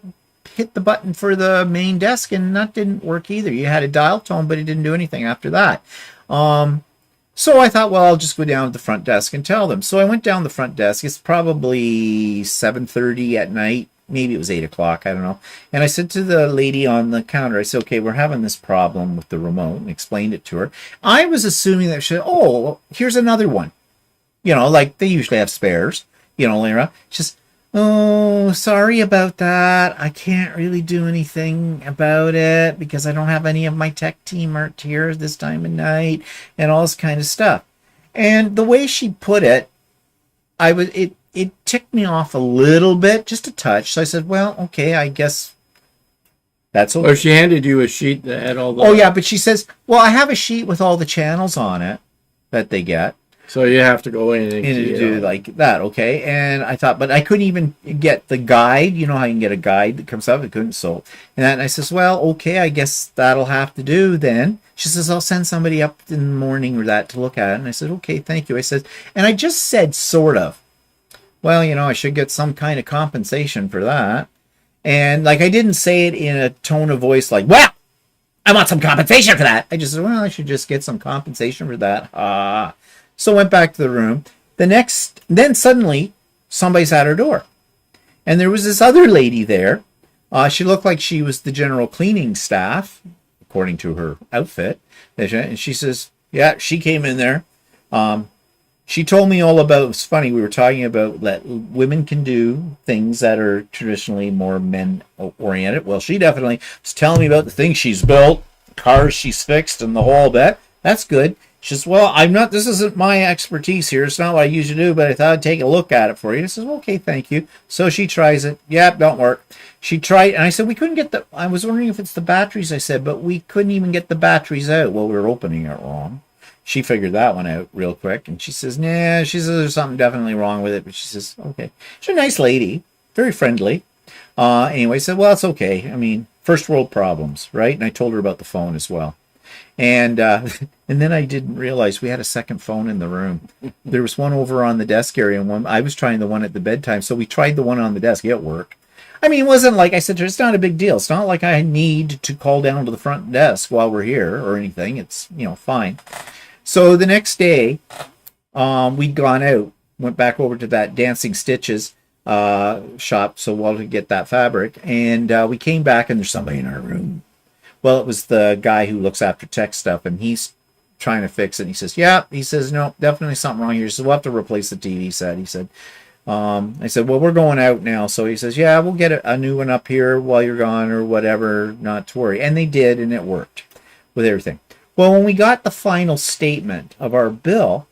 hit the button for the main desk and that didn't work either. You had a dial tone, but it didn't do anything after that. So I thought, well, I'll just go down to the front desk and tell them. So I went down the front desk. It's probably 7:30 at night. Maybe it was 8 o'clock. I don't know. And I said to the lady on the counter, I said, okay, we're having this problem with the remote, and explained it to her. I was assuming that she said, oh, well, here's another one. Like they usually have spares, Lyra. Just, oh, sorry about that. I can't really do anything about it because I don't have any of my tech team out here this time of night and all this kind of stuff. And the way she put it, it ticked me off a little bit, just a touch. So I said, well, okay, I guess that's okay. Or she handed you a sheet that had all the... Oh, yeah, but she says, well, I have a sheet with all the channels on it that they get. So you have to go in and do like that, okay? And I thought, but I couldn't even get the guide. You know how you can get a guide that comes up? I couldn't, so... And I says, well, okay, I guess that'll have to do then. She says, I'll send somebody up in the morning or that to look at it. And I said, okay, thank you. I said, and I just said sort of. Well, I should get some kind of compensation for that. And like, I didn't say it in a tone of voice like, well, I want some compensation for that. I just said, well, I should just get some compensation for that. So I went back to the room. Then suddenly somebody's at her door. And there was this other lady there. She looked like she was the general cleaning staff, according to her outfit. And she says, yeah, she came in there. She told me all about, it's funny, we were talking about that women can do things that are traditionally more men-oriented. Well, she definitely was telling me about the things she's built, cars she's fixed, and the whole bit. That's good. She says, well, this isn't my expertise here. It's not what I usually do, but I thought I'd take a look at it for you. He says, well, okay, thank you. So she tries it. Yep, don't work. She tried, and I said, we couldn't get I was wondering if it's the batteries, I said, but we couldn't even get the batteries out. Well, we were opening it wrong. She figured that one out real quick, and she says, nah, she says, there's something definitely wrong with it, but she says, okay. She's a nice lady, very friendly. Anyway, I said, well, it's okay. I mean, first world problems, right? And I told her about the phone as well. And and then I didn't realize we had a second phone in the room. There was one over on the desk area, and I was trying the one at the bedtime. So we tried the one on the desk. It worked. I mean, it wasn't like I said, it's not a big deal. It's not like I need to call down to the front desk while we're here or anything. It's, fine. So the next day, we'd gone out, went back over to that Dancing Stitches shop, so while we get that fabric, and we came back, and there's somebody in our room. Well, it was the guy who looks after tech stuff, and he's trying to fix it. And he says, yeah, he says, no, definitely something wrong here. He says, we'll have to replace the TV set. He said, I said, well, we're going out now. So he says, yeah, we'll get a new one up here while you're gone or whatever, not to worry. And they did, and it worked with everything. Well, when we got the final statement of our bill,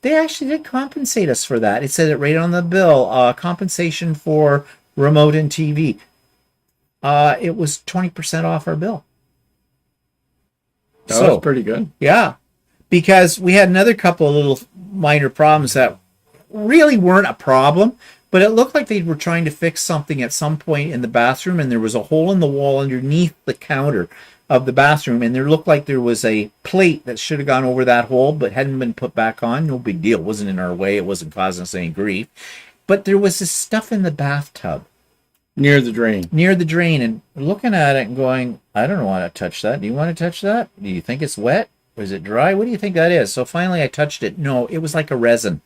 they actually did compensate us for that. It said it right on the bill, compensation for remote and TV. It was 20% off our bill. That was pretty good. Yeah, because we had another couple of little minor problems that really weren't a problem, but it looked like they were trying to fix something at some point in the bathroom, and there was a hole in the wall underneath the counter of the bathroom, and there looked like there was a plate that should have gone over that hole but hadn't been put back on. No big deal. It wasn't in our way. It wasn't causing us any grief. But there was this stuff in the bathtub. Near the drain, and looking at it and going, I don't want to touch that. Do you want to touch that? Do you think it's wet? Or is it dry? What do you think that is? So finally I touched it. No, it was like a resin.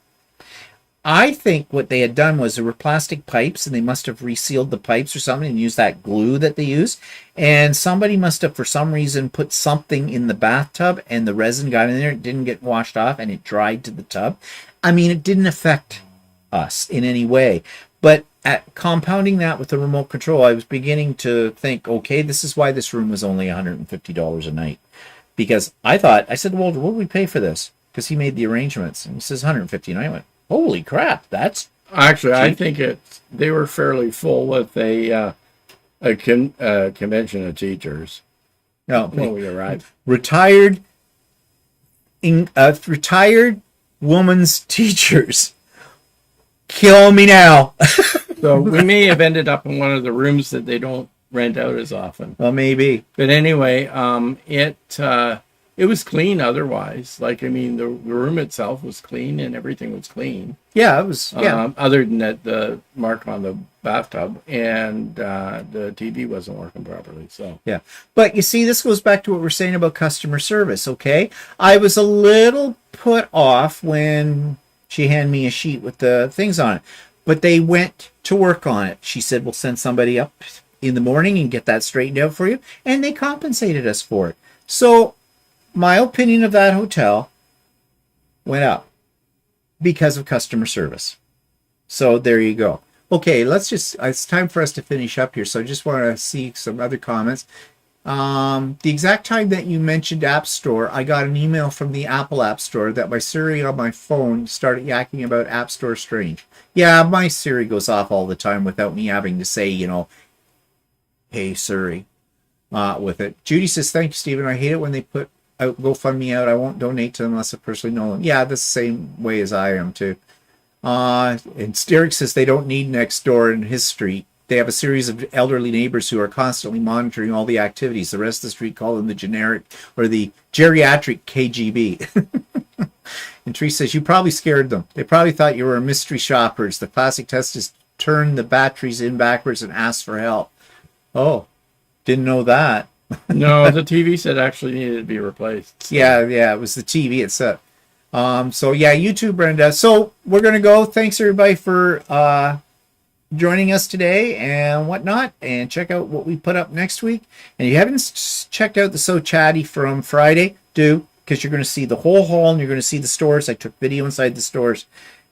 I think what they had done was there were plastic pipes, and they must have resealed the pipes or something and used that glue that they use. And somebody must have, for some reason, put something in the bathtub, and the resin got in there. It didn't get washed off, and it dried to the tub. I mean, it didn't affect us in any way. But at compounding that with the remote control, I was beginning to think, okay, this is why this room was only $150 a night. Because I said, well, what do we pay for this? Because he made the arrangements. And he says $150. And I went, holy crap, that's actually cheap. I think they were fairly full with a convention of teachers. No, when we arrived. Retired woman's teachers. Kill me now. So we may have ended up in one of the rooms that they don't rent out as often. Well, maybe. But anyway, it was clean otherwise. Like, I mean, the room itself was clean and everything was clean. Yeah, it was. Yeah. Other than that, the mark on the bathtub and the TV wasn't working properly. So yeah, but you see, this goes back to what we're saying about customer service. Okay, I was a little put off when she handed me a sheet with the things on it, but they went to work on it. She said, we'll send somebody up in the morning and get that straightened out for you, and they compensated us for it. So my opinion of that hotel went up because of customer service. So there you go. Okay, it's time for us to finish up here. So I just want to see some other comments. The exact time that you mentioned App Store, I got an email from the Apple App Store that my Siri on my phone started yakking about App Store Strange. Yeah, my Siri goes off all the time without me having to say, hey Siri, with it. Judy says, thank you, Stephen. I hate it when they put GoFundMe out. I won't donate to them unless I personally know them. Yeah, that's the same way as I am too. And Derek says they don't need Nextdoor in his street. They have a series of elderly neighbors who are constantly monitoring all the activities. The rest of the street call them the generic or the geriatric KGB. And Teresa says, you probably scared them. They probably thought you were mystery shoppers. The classic test is turn the batteries in backwards and ask for help. Oh, didn't know that. No, the TV set actually needed to be replaced. So. Yeah, it was the TV itself. So yeah, you too, Brenda. So we're gonna go. Thanks everybody for joining us today and whatnot, and check out what we put up next week. And if you haven't checked out the So Chatty from Friday, do, because you're going to see the whole haul and you're going to see the stores. I took video inside the stores,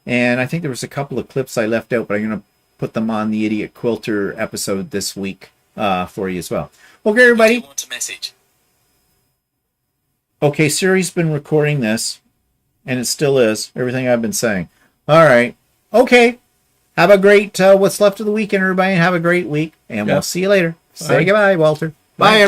and I think there was a couple of clips I left out, but I'm going to put them on the Idiot Quilter episode this week for you as well. Okay, everybody. Want to message? Okay, Siri's been recording this, and it still is. Everything I've been saying. All right. Okay. Have a great what's left of the weekend, everybody. Have a great week, and we'll see you later. Say goodbye, Walter. Bye.